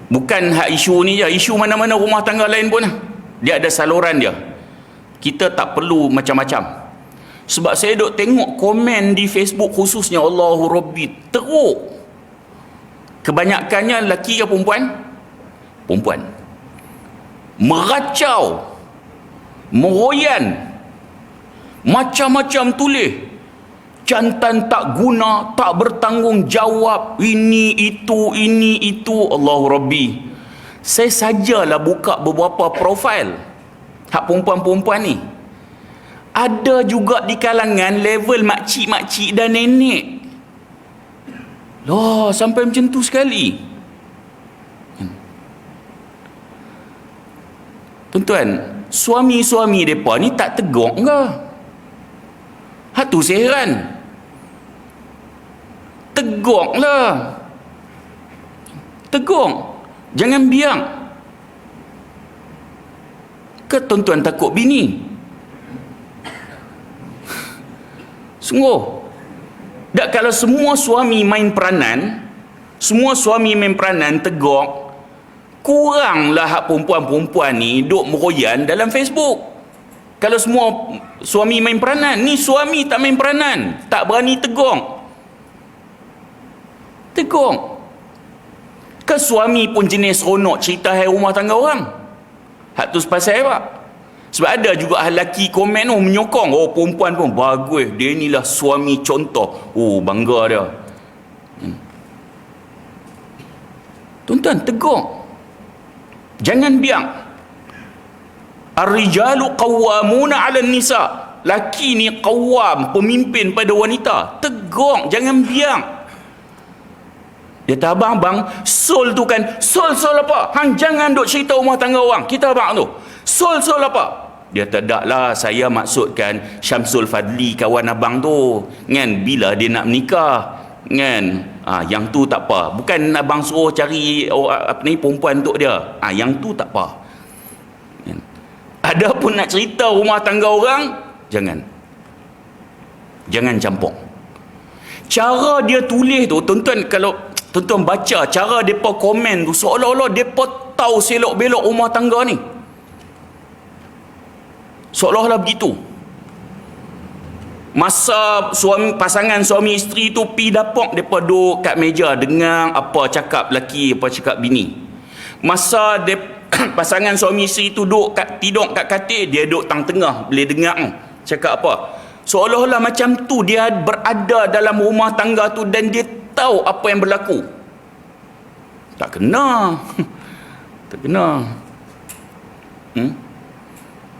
Bukan hak isu ni je, isu mana-mana rumah tangga lain pun dia ada saluran dia. Kita tak perlu macam-macam. Sebab saya duk tengok komen di Facebook khususnya, Allahu Rabbi, teruk. Kebanyakannya lelaki ke perempuan? Perempuan. Meracau, meroyan, macam-macam tulis, jantan tak guna, tak bertanggungjawab, ini itu. Allahu Rabbi, saya sajalah buka beberapa profil hak perempuan-perempuan ni, ada juga di kalangan level makcik-makcik dan nenek. Loh, sampai macam tu sekali. Tuan-tuan, suami-suami mereka ni tak tegur ke? Hak tu saya heran. Tegur lah. Tegur. Jangan biang. Ke tuan-tuan takut bini? Sungguh. Tak, kalau semua suami main peranan, tegur, kuranglah hak perempuan-perempuan ni duk meroyan dalam Facebook. Kalau semua suami main peranan, ni suami tak main peranan, tak berani tegur. Ke suami pun jenis seronok cerita hai rumah tangga orang. Hak tu sepasal apa? Sebab ada juga lelaki komen menyokong, perempuan pun bagus, dia inilah suami contoh, bangga dia. Tuan-tuan, tegur. Jangan biang. Ar-rijalu qawwamuna 'alan nisa. Laki ni qawwam, pemimpin pada wanita. Tegur, jangan biang. Dia kata, abang, sol tu kan, sol apa? Hang jangan duk cerita rumah tangga orang. Kita abang tu, sol apa? Dia tak lah, saya maksudkan Syamsul Fadli, kawan abang tu, kan, bila dia nak menikah, kan, yang tu tak apa. Bukan abang suruh cari perempuan untuk dia, yang tu tak apa. Ada pun nak cerita rumah tangga orang, jangan campur. Cara dia tulis tu, tuan-tuan, kalau tuan-tuan baca cara depa komen tu, seolah-olah depa tahu selok belok rumah tangga ni, seolah-olah begitu. Masa pasangan suami isteri tu pi dapur, depa duduk kat meja dengar apa cakap laki, apa cakap bini. Masa pasangan suami isteri tu tidur kat katil, dia duduk tengah boleh dengar cakap apa. Seolah-olah macam tu dia berada dalam rumah tangga tu dan dia tahu apa yang berlaku. Tak kena. Tak kena.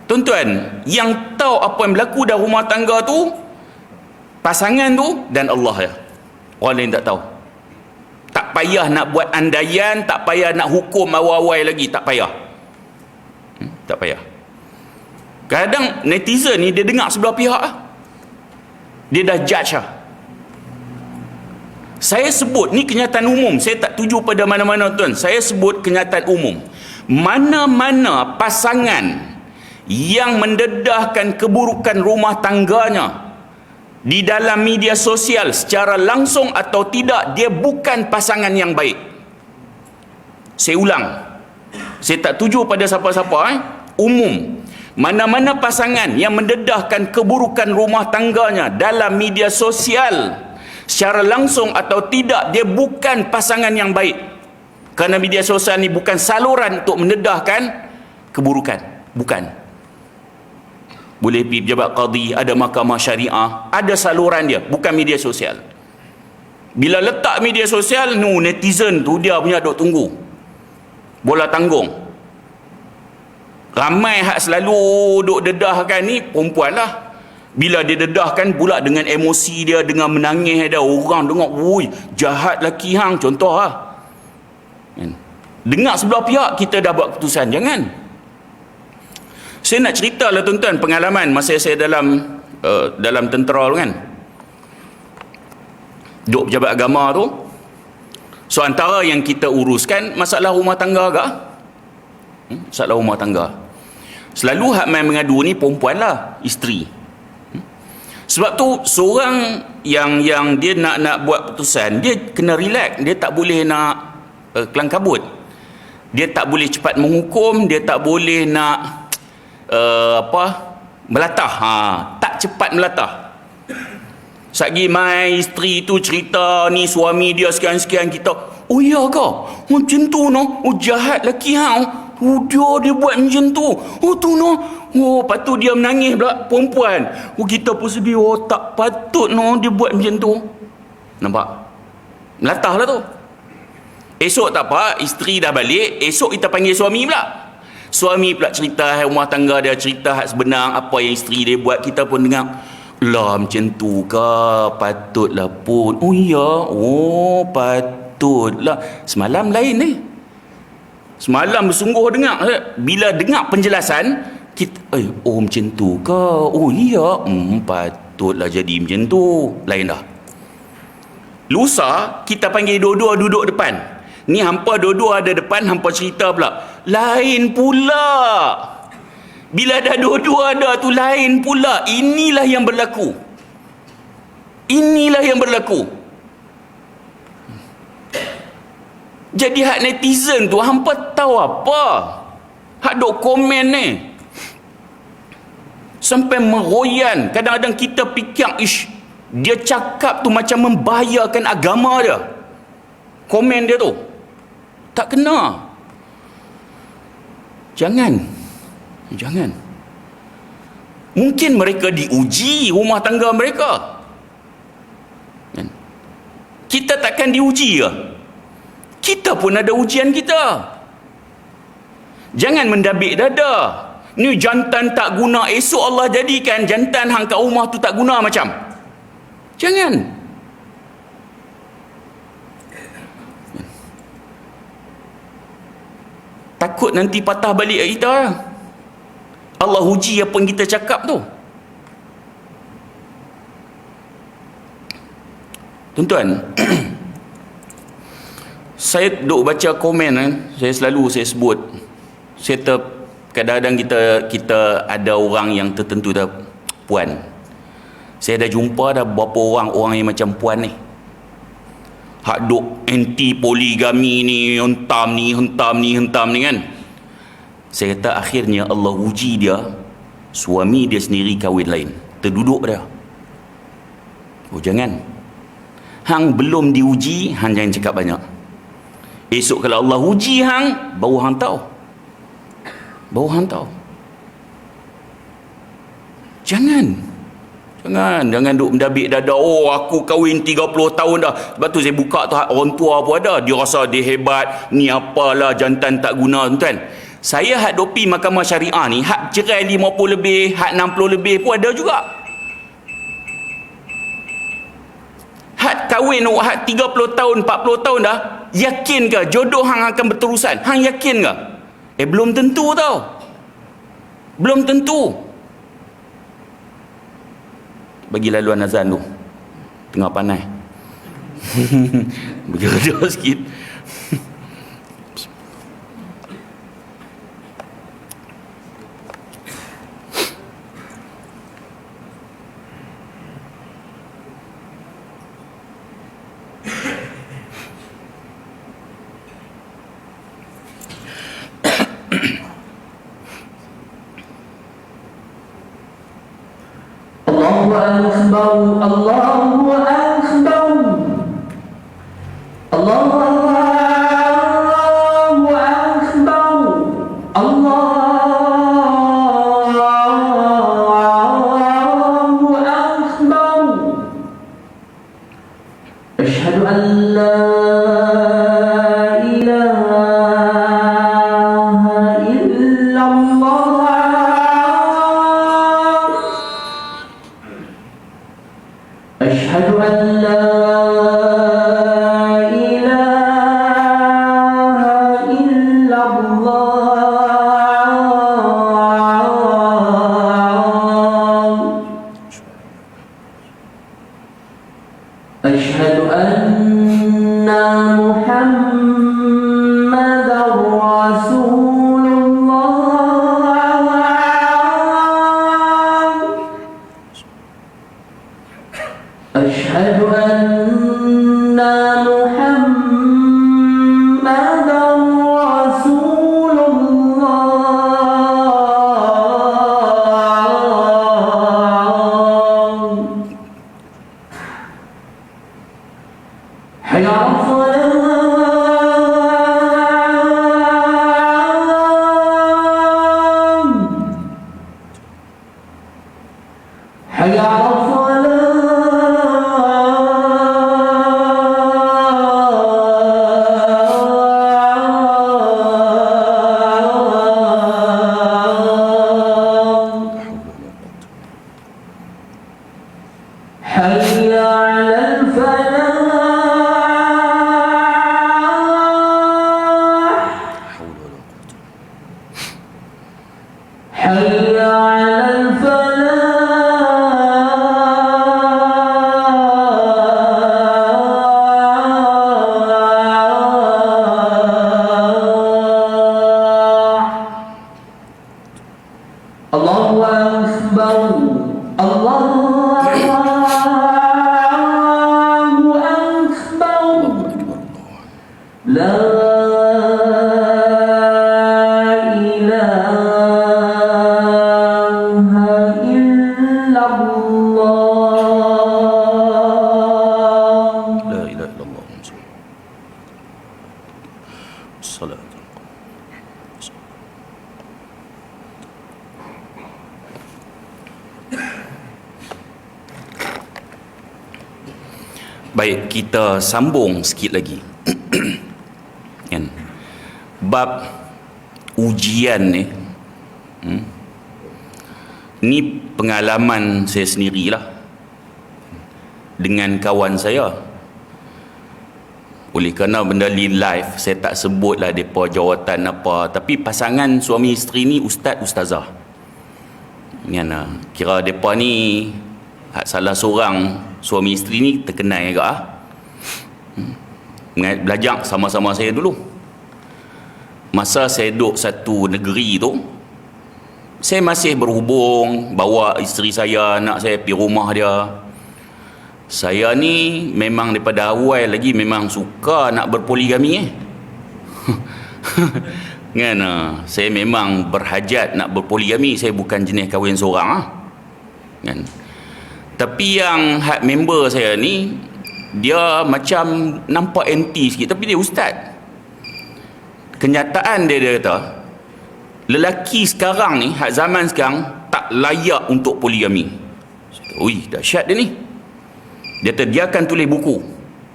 Tuan-tuan, yang tahu apa yang berlaku dalam rumah tangga tu pasangan tu dan Allah ya. Orang lain tak tahu. Tak payah nak buat andaian, tak payah nak hukum awal-awal lagi, tak payah. Tak payah. Kadang netizen ni dia dengar sebelah pihak lah. Dia dah judge lah. Saya sebut ni kenyataan umum, saya tak tuju pada mana-mana tuan. Saya sebut kenyataan umum. Mana-mana pasangan yang mendedahkan keburukan rumah tangganya di dalam media sosial secara langsung atau tidak, dia bukan pasangan yang baik. Saya ulang, saya tak tuju pada siapa-siapa, umum. Mana-mana pasangan yang mendedahkan keburukan rumah tangganya dalam media sosial secara langsung atau tidak, dia bukan pasangan yang baik. Kerana media sosial ni bukan saluran untuk mendedahkan keburukan. Bukan. Boleh pergi pejabat qadi, ada mahkamah syariah, ada saluran dia, bukan media sosial. Bila letak media sosial, netizen tu dia punya duk tunggu bola tanggung. Ramai hak selalu duk dedahkan ni perempuan lah. Bila dia dedahkan pula dengan emosi dia, dengan menangis dia, orang dengar, woi jahat laki hang, contoh lah. Dengar sebelah pihak, kita dah buat keputusan. Jangan. Saya nak cerita lah tuan-tuan pengalaman masa saya dalam tentera tu kan. Duk pejabat agama tu. So antara yang kita uruskan masalah rumah tangga agak. Masalah rumah tangga. Selalu hak main mengadu ni perempuan lah, isteri. Sebab tu seorang yang dia nak buat keputusan, dia kena relax, dia tak boleh nak kelang kabut. Dia tak boleh cepat menghukum, dia tak boleh nak melatah. Tak cepat melatah. Sagi mai isteri tu cerita ni suami dia sekian-sekian, kita, oh iya ke? Macam tu no? Oh jahat laki hang. Oh dia buat macam tu. Oh tu no. Oh lepas tu dia menangis pula perempuan. Oh kita pun sedih. Oh tak patut no dia buat macam tu. Nampak? Melatah lah tu. Esok tak apa, isteri dah balik, esok kita panggil suami pula. Suami pula cerita rumah tangga dia, cerita hak sebenar apa yang isteri dia buat. Kita pun dengar, lah macam tu ke, patutlah pun. Oh iya, oh patutlah. Semalam lain ni. Semalam bersungguh dengar. Bila dengar penjelasan, kita, oh macam tu ke, oh iya, patutlah jadi macam tu. Lain dah. Lusa kita panggil dua-dua duduk depan. Ni hampa dua-dua ada depan, hampa cerita pula. Lain pula. Bila dah dua-dua ada tu lain pula. Inilah yang berlaku. Inilah yang berlaku. Jadi hak netizen tu hampa tahu apa? Hak duk komen ni. Sampai meroyan. Kadang-kadang kita fikir, dia cakap tu macam membahayakan agama dia. Komen dia tu. Tak kena. Jangan. Jangan. Mungkin mereka diuji rumah tangga mereka. Kita takkan diuji ke? Kita pun ada ujian kita. Jangan mendabik dada. Ni jantan tak guna, esok Allah jadikan jantan hang kat rumah tu tak guna macam. Jangan. Takut nanti patah balik kita. Allah uji apa yang kita cakap tu. Tuan-tuan, saya duk baca komen, saya sebut, kadang-kadang kita ada orang yang tertentu dah puan. Saya dah jumpa dah berapa orang yang macam puan ni. Hak duk anti poligami ni, hentam ni kan. Saya kata akhirnya Allah uji dia, suami dia sendiri kahwin lain, terduduk dia. Oh jangan. Hang belum diuji, hang jangan cakap banyak. Esok kalau Allah uji hang, baru hang tahu. Jangan. Jangan duk mendabik dada, oh aku kahwin 30 tahun dah. Sebab tu saya buka tu, orang tua pun ada, dia rasa dia hebat, ni apalah jantan tak guna tu kan. Saya hak dopi mahkamah syariah ni, hak cerai 50 lebih, hak 60 lebih pun ada juga. Hak kahwin hak 30 tahun, 40 tahun dah, yakin ke jodoh hang akan berterusan? Hang yakin ke? Belum tentu tau. Belum tentu. Bagi laluan azan tu, tengah panas. Bagi reda sikit. Allahu Akbar, Allahu Akbar, Allahu Akbar, Allahu Akbar. Asyhadu an la ilaha illallah. أشهد أن لا إله إلا الله. أشهد أن محمدا رسول الله. أشهد أن محمدا رسول الله. حي على الصلاة. حي على حي على الفلاح. حي على الفلاح. الله أكبر، الله لا إله إلا الله. لا إله إلا الله. الصلاة. Baik, kita sambung sikit lagi. Kan? Bab ujian ni, ni pengalaman saya sendirilah dengan kawan saya. Oleh kerana benda ni live, saya tak sebutlah depa jawatan apa, tapi pasangan suami isteri ni ustaz ustazah. Kan, kira depa ni salah seorang suami isteri ni terkenal juga belajar sama-sama saya dulu. Masa saya duduk satu negeri tu, saya masih berhubung, bawa isteri saya, anak saya pergi rumah dia. Saya ni memang daripada awal lagi memang suka nak berpoligami kan, saya memang berhajat nak berpoligami. Saya bukan jenis kahwin seorang kan. Tapi yang hak member saya ni, dia macam nampak anti sikit, tapi dia ustaz. Kenyataan dia kata, lelaki sekarang ni, hak zaman sekarang, tak layak untuk poligami. ui dahsyat dia ni. Dia kata dia akan tulis buku.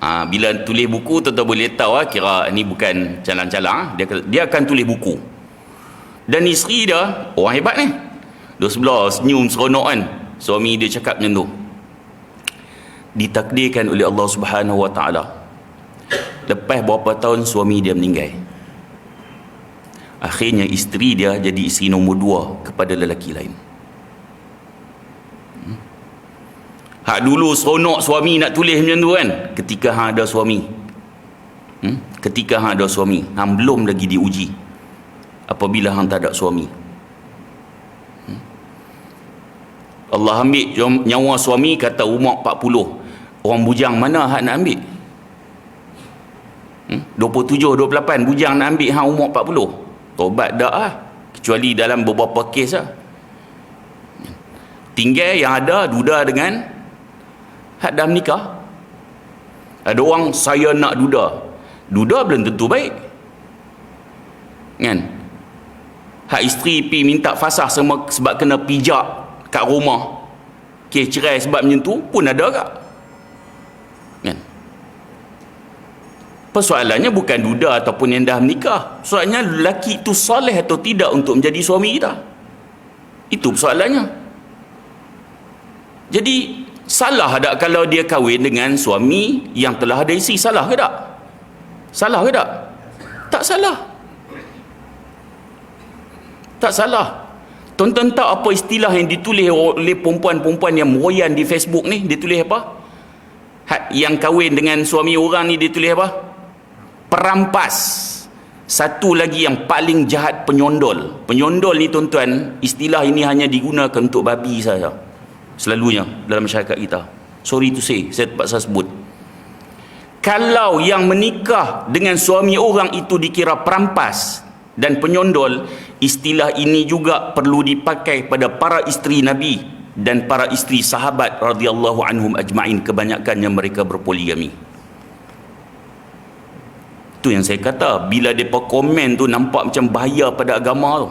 Bila tulis buku tuan-tuan boleh tahu kira ni bukan calang-calang. Dia akan tulis buku. Dan isteri dia orang hebat ni. Dia sebelah senyum seronok kan. Suami dia cakap macam tu. Ditakdirkan oleh Allah Subhanahu Wa Taala, lepas berapa tahun suami dia meninggal, akhirnya isteri dia jadi isteri nombor 2 kepada lelaki lain. Hak dulu seronok suami nak tulis macam tu kan, ketika hang ada suami. Ketika hang ada suami, hang belum lagi diuji apabila hang tak ada suami. Allah ambil nyawa suami kata umur 40. Orang bujang mana hak nak ambil? 27, 28 bujang nak ambil hang umur 40. Tobat dak lah. Kecuali dalam beberapa kes lah. Tinggal yang ada duda dengan hak dah menikah. Ada orang saya nak duda. Duda belum tentu baik. Kan? Hak isteri pi minta fasah sebab kena pijak kat rumah. Kes cerai sebab macam tu pun ada agak. Kan? Persoalannya bukan duda ataupun yang dah menikah. Soalnya lelaki itu soleh atau tidak untuk menjadi suami kita. Itu persoalannya. Jadi salah tak kalau dia kahwin dengan suami yang telah ada isteri? Salah ke tak? Salah ke tak? Tak salah. Tak salah. Tuan-tuan tahu apa istilah yang ditulis oleh perempuan-perempuan yang meroyan di Facebook ni? Dia tulis apa? Yang kahwin dengan suami orang ni dia tulis apa? Perampas. Satu lagi yang paling jahat, penyondol. Penyondol ni tuan-tuan, istilah ini hanya digunakan untuk babi saja. Selalunya dalam masyarakat kita. Sorry to say, saya terpaksa sebut. Kalau yang menikah dengan suami orang itu dikira perampas dan penyondol, istilah ini juga perlu dipakai pada para isteri Nabi dan para isteri sahabat radhiyallahu anhum ajma'in, kebanyakannya mereka berpoligami. Itu yang saya kata, bila mereka komen tu nampak macam bahaya pada agama tu.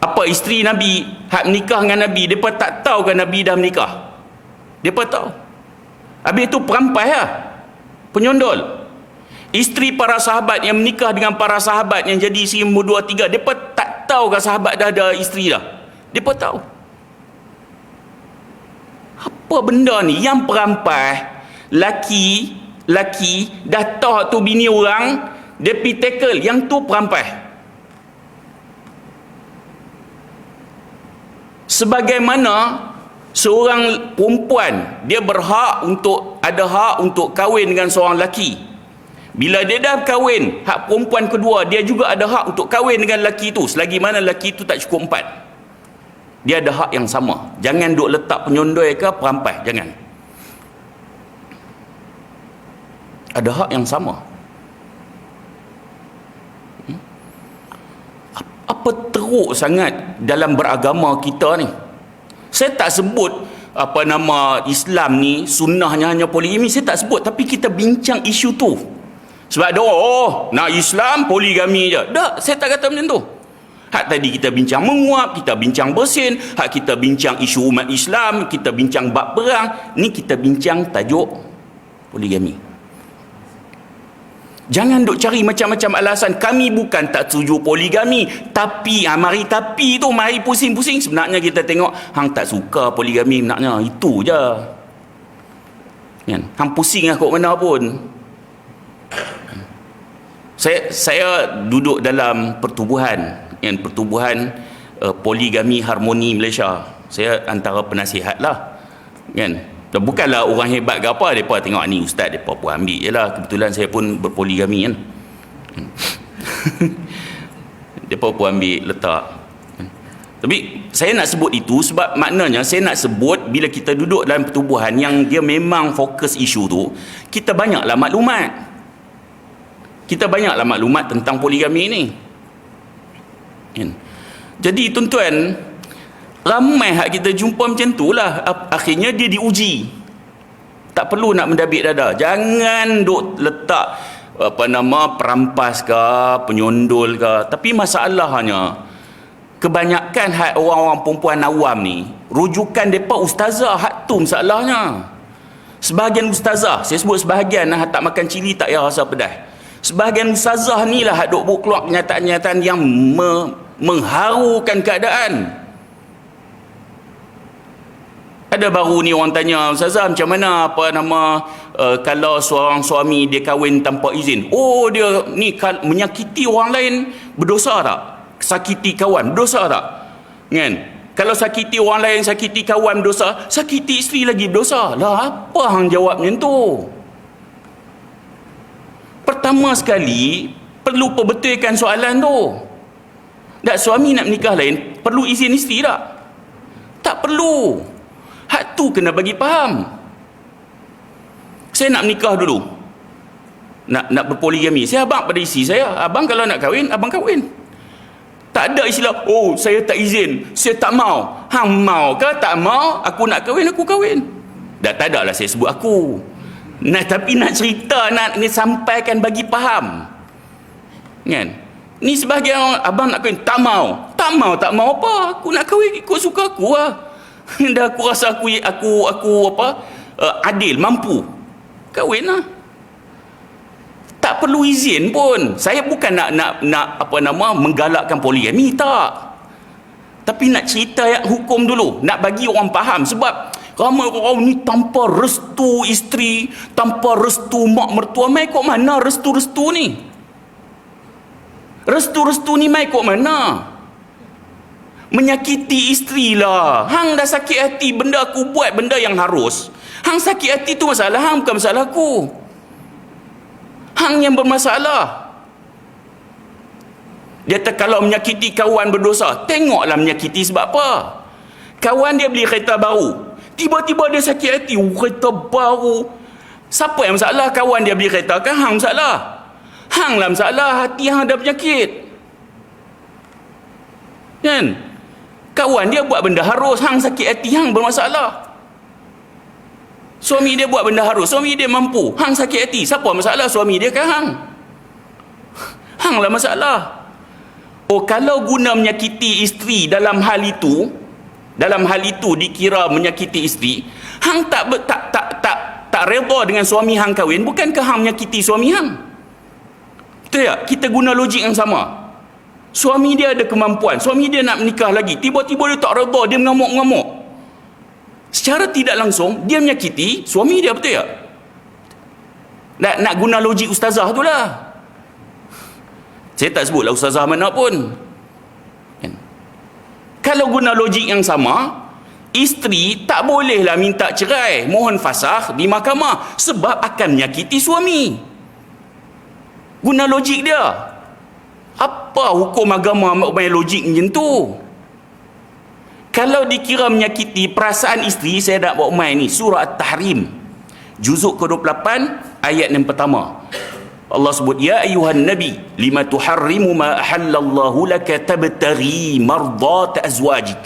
Apa isteri Nabi hak menikah dengan Nabi, mereka tak tahu kan Nabi dah menikah? Mereka tahu. Habis itu perampas lah, penyondol. Isteri para sahabat yang menikah dengan para sahabat yang jadi isteri nombor 2, 3, mereka tak tahu kan sahabat dah ada isteri dah? Mereka tahu. Apa benda ni? Yang perampas, laki dah tahu tu bini orang, dia pergi tackle, yang tu perampas. Sebagaimana seorang perempuan, dia ada hak untuk kahwin dengan seorang lelaki. Bila dia dah kahwin, hak perempuan kedua, dia juga ada hak untuk kahwin dengan lelaki tu, selagi mana lelaki tu tak cukup 4. Dia ada hak yang sama. Jangan duk letak penyondol ke perampas, jangan. Ada hak yang sama. Apa teruk sangat dalam beragama kita ni. Saya tak sebut apa nama Islam ni sunnahnya hanya poligami, saya tak sebut, tapi kita bincang isu tu. Sebab ada nak Islam poligami je. Tak, saya tak kata macam tu. Hak tadi kita bincang menguap, kita bincang bersin, hak kita bincang isu umat Islam, kita bincang bab perang, ni kita bincang tajuk poligami. Jangan duk cari macam-macam alasan. Kami bukan tak setuju poligami, tapi mari pusing-pusing. Sebenarnya kita tengok hang tak suka poligami, maknanya itu je. Kan? Hang pusing lah kat mana pun. Saya duduk dalam pertubuhan poligami harmoni Malaysia. Saya antara penasihat lah. Kan? Dan bukanlah orang hebat ke apa, mereka tengok ni ustaz, mereka pun ambil je lah. Kebetulan saya pun berpoligami kan. Mereka pun ambil letak. Tapi saya nak sebut itu sebab maknanya saya nak sebut bila kita duduk dalam pertubuhan yang dia memang fokus isu tu, kita banyaklah maklumat. Kita banyaklah maklumat tentang poligami ni. Jadi tuan-tuan, ramai hak kita jumpa macam tu lah. Akhirnya dia diuji. Tak perlu nak mendabik dada. Jangan duk letak perampas ke, penyondol ke. Tapi masalahnya, kebanyakan orang-orang perempuan awam ni, rujukan mereka ustazah, hak tu masalahnya. Sebahagian ustazah, saya sebut sebahagian lah, tak makan cili tak payah rasa pedas. Sebahagian ustazah ni lah hak duk keluar kenyataan-kenyataan yang mengharukan keadaan. Ada baru ni orang tanya, ustazah macam mana kalau seorang suami dia kahwin tanpa izin? Oh, dia ni menyakiti orang lain berdosa tak? Sakiti kawan berdosa tak? Kan? Kalau sakiti orang lain, sakiti kawan berdosa, sakiti isteri lagi berdosa. Lah apa hang jawab macam tu? Pertama sekali perlu perbetulkan soalan tu. Tak, suami nak menikah lain perlu izin isteri tak? Tak perlu. Hak tu kena bagi faham. Saya nak menikah dulu, nak berpoligami, saya abang pada isteri saya, abang kalau nak kahwin, abang kahwin. Tak ada istilah, oh saya tak izin, saya tak mau. Hang mau ke tak mau, aku nak kahwin, aku kahwin. Dah tak ada lah saya sebut aku. Tapi nak cerita, nak ni sampaikan bagi faham. Kan? Ni sebahagian orang, abang nak kahwin, tak mau. Tak mau apa? Aku nak kahwin ikut suka aku lah. Dah aku rasa aku adil, mampu, kahwin lah. Tak perlu izin pun. Saya bukan nak menggalakkan poligami, tak. Tapi nak cerita hukum dulu, nak bagi orang faham. Sebab ramai orang ni tanpa restu isteri, tanpa restu mak mertua, mai kok mana restu-restu ni? Restu-restu ni mai kok mana? Menyakiti isteri lah. Hang dah sakit hati, benda aku buat benda yang harus. Hang sakit hati tu masalah hang, bukan masalah aku. Hang yang bermasalah. Dia kata kalau menyakiti kawan berdosa, tengoklah menyakiti sebab apa. Kawan dia beli kereta baru, tiba-tiba dia sakit hati, kereta baru. Siapa yang masalah? Kawan dia beli kereta kan? Hang masalah. Hang lah masalah, hati hang ada penyakit. Kan? Kawan dia buat benda harus, hang sakit hati, hang bermasalah. Suami dia buat benda harus, suami dia mampu, hang sakit hati, siapa masalah? Suami dia kan hang? Hang lah masalah. Oh, kalau guna menyakiti isteri dalam hal itu dikira menyakiti isteri, hang tak redha dengan suami hang kahwin, bukankah hang menyakiti suami hang? Betul tak? Kita guna logik yang sama. Suami dia ada kemampuan, suami dia nak menikah lagi, tiba-tiba dia tak redha, dia mengamuk-ngamuk. Secara tidak langsung dia menyakiti suami dia, betul tak? Nak guna logik ustazah tu lah. Saya tak sebutlah ustazah mana pun. Kalau guna logik yang sama, isteri tak bolehlah minta cerai, mohon fasakh di mahkamah, sebab akan menyakiti suami. Guna logik dia. Apa hukum agama main logik macam tu? Kalau dikira menyakiti perasaan isteri, saya nak bawa main ni surah At-Tahrim juzuk ke-28 ayat yang pertama. Allah sebut, ya ayuhan nabi lima tuharrimu ma ahallallahu laka tabtaghi mardat azwajik.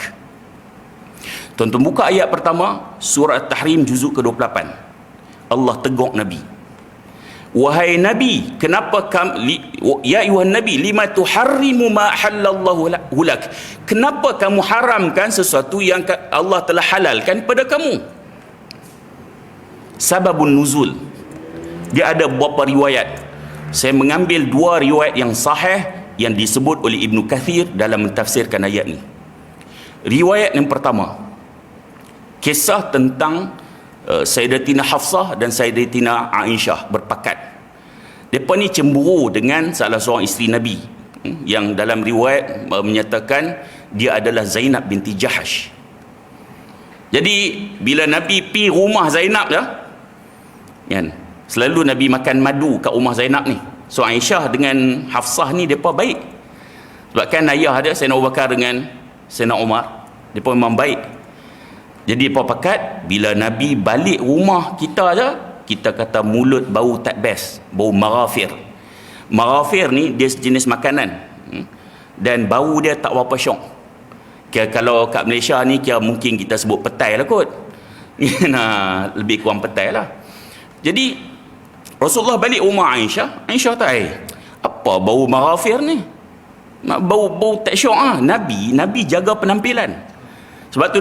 Tuan-tuan buka ayat pertama surah At-Tahrim juzuk ke-28. Allah tegur Nabi, wahai Nabi, kenapa ya ayuhan Nabi lima tuharrimu ma halallahu lak, kenapa kamu haramkan sesuatu yang Allah telah halalkan pada kamu? Sababun nuzul, dia ada beberapa riwayat. Saya mengambil dua riwayat yang sahih yang disebut oleh Ibnu Kathir dalam mentafsirkan ayat ni. Riwayat yang pertama, kisah tentang Sayyidatina Hafsah dan Sayyidatina Aisyah berpakat. Mereka ni cemburu dengan salah seorang isteri Nabi, yang dalam riwayat menyatakan dia adalah Zainab binti Jahash. Jadi bila Nabi pergi rumah Zainab kan, selalu Nabi makan madu kat rumah Zainab ni. So Aisyah dengan Hafsah ni mereka baik. Sebab kan ayah dia Sayyidina Abu Bakar dengan Sayyidina Umar, mereka memang baik. Jadi apa pakat, bila Nabi balik rumah kita je, kita kata mulut bau tak best, bau marafir. Marafir ni dia sejenis makanan, dan bau dia tak berapa syok. Kira kalau kat Malaysia ni kira mungkin kita sebut petai lah kot. Nah, lebih kurang petai lah. Jadi Rasulullah balik rumah Aisyah tak, apa bau marafir ni? Bau tak syok. Nabi jaga penampilan. Sebab tu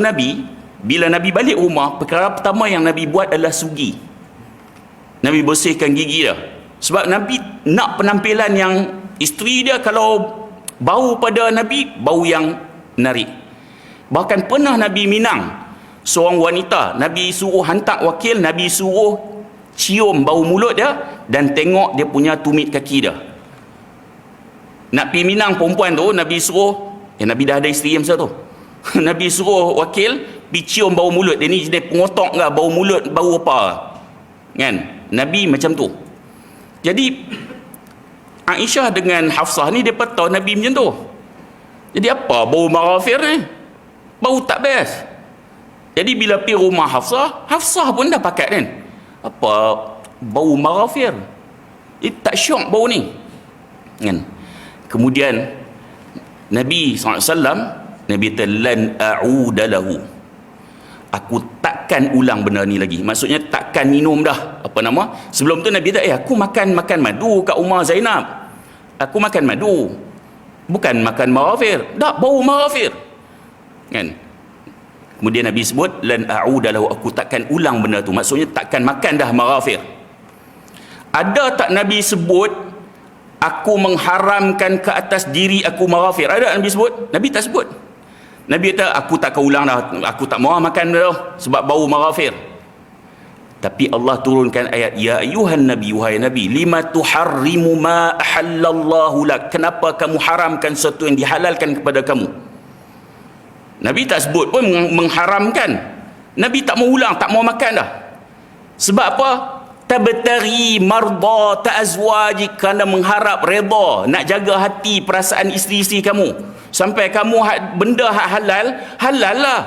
bila Nabi balik rumah, perkara pertama yang Nabi buat adalah sugi. Nabi bersihkan gigi dia. Sebab Nabi nak penampilan yang isteri dia kalau bau pada Nabi, bau yang menarik. Bahkan pernah Nabi minang seorang wanita, Nabi suruh hantar wakil, Nabi suruh cium bau mulut dia dan tengok dia punya tumit kaki dia. Nak pergi minang perempuan tu, Nabi suruh, Nabi dah ada isteri masa tu. Nabi suruh wakil pergi cium bau mulut dia, ni jenis pengotok ke, bau mulut, bau apa kan. Nabi macam tu. Jadi Aisyah dengan Hafsah ni, dia tahu Nabi macam tu. Jadi apa bau marafir ni? Bau tak best. Jadi bila pergi rumah Hafsah pun dah pakat kan, apa bau marafir, tak syok bau ni kan. Kemudian Nabi SAW, Nabi kata lan a'uda lahu, aku takkan ulang benda ni lagi. Maksudnya takkan minum dah. Apa nama? Sebelum tu Nabi kata, aku makan madu kat rumah Zainab. Aku makan madu. Bukan makan marafir. Tak, bau marafir. Kan? Kemudian Nabi sebut lan a'uda lahu, aku takkan ulang benda tu. Maksudnya takkan makan dah marafir. Ada tak Nabi sebut aku mengharamkan ke atas diri aku marafir? Ada Nabi sebut? Nabi tak sebut. Nabi kata aku takkan ulang dah, aku tak mahu makan dah sebab bau marafir. Tapi Allah turunkan ayat, ya ayuhan nabi, wahai nabi, lima tuharrimu ma ahallallahu lak, kenapa kamu haramkan sesuatu yang dihalalkan kepada kamu? Nabi tak sebut pun mengharamkan. Nabi tak mau ulang, tak mau makan dah. Sebab apa? Tabtaghi marda ta'azwajik, kerana mengharap redha, nak jaga hati perasaan isteri-isteri kamu. Sampai kamu benda halal lah.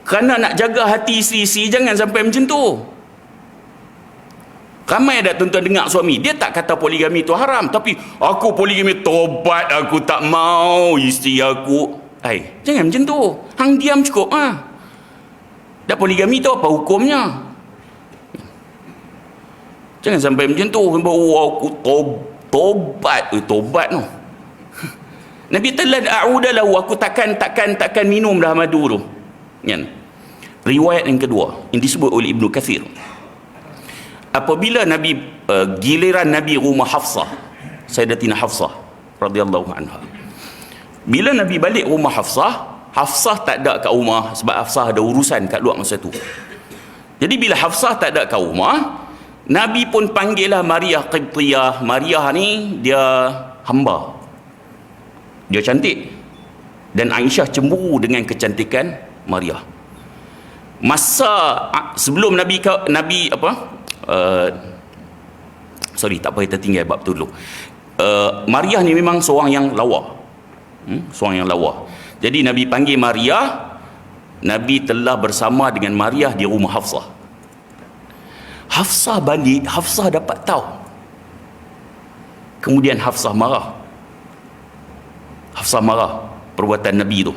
Kerana nak jaga hati isteri-isteri, jangan sampai macam tu. Ramai ada tuan-tuan dengar suami, dia tak kata poligami tu haram, tapi aku poligami, tobat aku tak mau isteri aku. Jangan macam tu. Hang diam cukup ah. Dah poligami tu apa hukumnya? Jangan sampai macam tu. Aku tobat tu. Nabi telah a'udalahu, aku takkan minum dah madu tu. Kan? Riwayat yang kedua yang disebut oleh Ibnu Kathir, apabila Nabi giliran Nabi rumah Hafsah, Sayyidatina Hafsah radhiyallahu anha. Bila Nabi balik rumah Hafsah tak ada kat rumah sebab Hafsah ada urusan kat luar masa tu. Jadi bila Hafsah tak ada kat rumah, Nabi pun panggillah Maryah Qibtiyah. Maryah ni dia hamba, dia cantik, dan Aisyah cemburu dengan kecantikan Maryah. Masa sebelum Nabi tak apa, kita tinggal bab tu dulu. Maryah ni memang seorang yang lawa. Jadi Nabi panggil Maryah. Nabi telah bersama dengan Maryah di rumah Hafsah. Hafsah balik, Hafsah dapat tahu. Kemudian Hafsah marah perbuatan Nabi tu.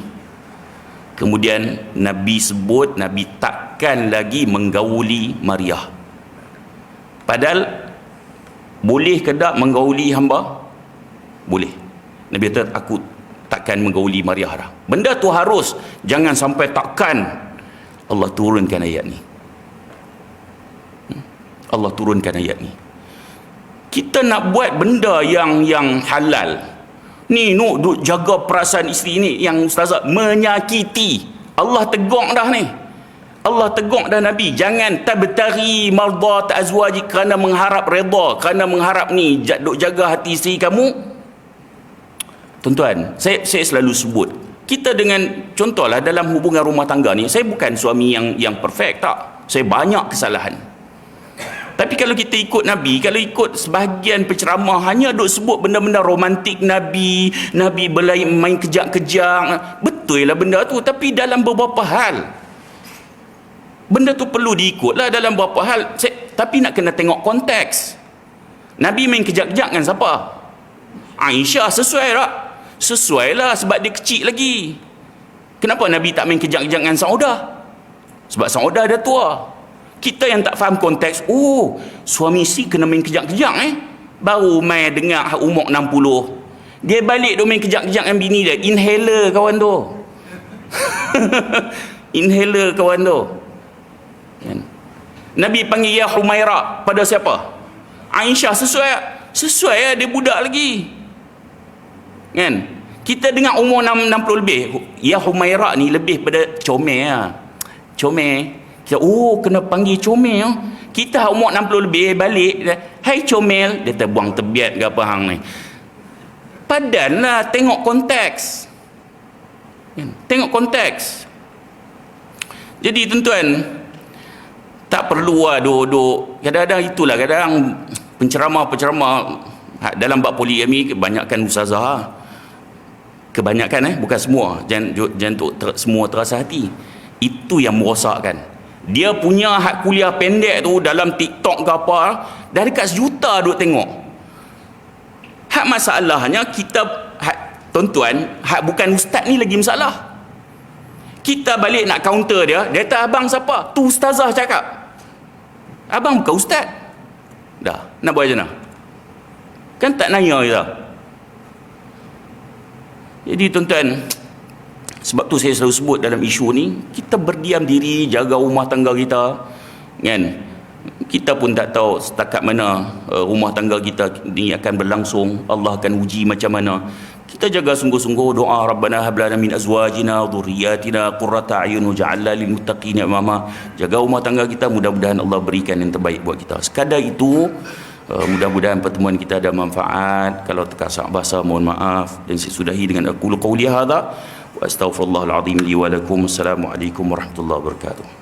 Kemudian Nabi sebut, Nabi takkan lagi menggauli Maryah. Padahal boleh ke tak menggauli hamba? Boleh. Nabi kata aku takkan menggauli Maryah dah. Benda tu harus, jangan sampai takkan. Allah turunkan ayat ni. Allah turunkan ayat ni. Kita nak buat benda yang halal ni, duk jaga perasaan isteri ni, yang ustazah menyakiti. Allah tegur dah ni. Allah tegur dah Nabi, jangan tabtaghi marda ta'azwajik, kerana mengharap redha, kerana mengharap ni duk jaga hati isteri kamu. Tuan-tuan, saya selalu sebut, kita dengan contohlah dalam hubungan rumah tangga ni, saya bukan suami yang perfect, tak. Saya banyak kesalahan. Tapi kalau kita ikut Nabi, kalau ikut sebahagian penceramah hanya duk sebut benda-benda romantik Nabi main kejak-kejak, betul lah benda tu, tapi dalam beberapa hal benda tu perlu diikutlah dalam beberapa hal. Tapi nak kena tengok konteks. Nabi main kejak-kejak dengan siapa? Aisyah. Sesuai tak? Sesuai lah, sebab dia kecil lagi. Kenapa Nabi tak main kejak-kejak dengan Saudah? Sebab Saudah dah tua. Kita yang tak faham konteks, suami isteri kena main kejak-kejak Baru main dengar hak umur 60. Dia balik dia main kejap-kejap dengan bini dia. Inhaler kawan tu. Inhaler kawan tu. Kan? Nabi panggil ya Humairah pada siapa? Aisyah. Sesuai ya, dia budak lagi. Kan? Kita dengar umur 60 lebih. Ya Humairah ni lebih pada comel lah. Comel. Kita, kena panggil comel. Kita umur 60 lebih balik. Hai comel. Dia terbuang tebiat ke apa hang ni. Padan lah, tengok konteks. Tengok konteks. Jadi tuan-tuan, tak perlu lah duduk. Kadang-kadang itulah, kadang penceramah-penceramah dalam bab poligami kebanyakan ustazah. Kebanyakan bukan semua. Jangan semua terasa hati. Itu yang merosakkan. Dia punya hak kuliah pendek tu dalam TikTok ke apa, dah dekat 1 juta duk tengok. Hak masalahnya kita, tuan-tuan, hak bukan ustaz ni lagi masalah. Kita balik nak counter dia kata abang siapa? Tu ustazah cakap. Abang bukan ustaz. Dah, nak buat macam mana? Kan tak nanya kita. Jadi tuan-tuan, sebab tu saya selalu sebut dalam isu ni, kita berdiam diri, jaga rumah tangga kita, kan? Kita pun tak tahu setakat mana rumah tangga kita ni akan berlangsung. Allah akan uji macam mana. Kita jaga sungguh-sungguh doa, Rabbana hab lana min azwajina dhurriyyatina qurrata a'yun waj'alna lil muttaqina imama. Jaga rumah tangga kita, mudah-mudahan Allah berikan yang terbaik buat kita. Sekadar itu, mudah-mudahan pertemuan kita ada manfaat. Kalau terkasar bahasa, mohon maaf. Dan saya sudahi dengan aqulu qawli hadza wa astaghfirullahal azim li wa lakum. Assalamualaikum warahmatullahi wabarakatuh.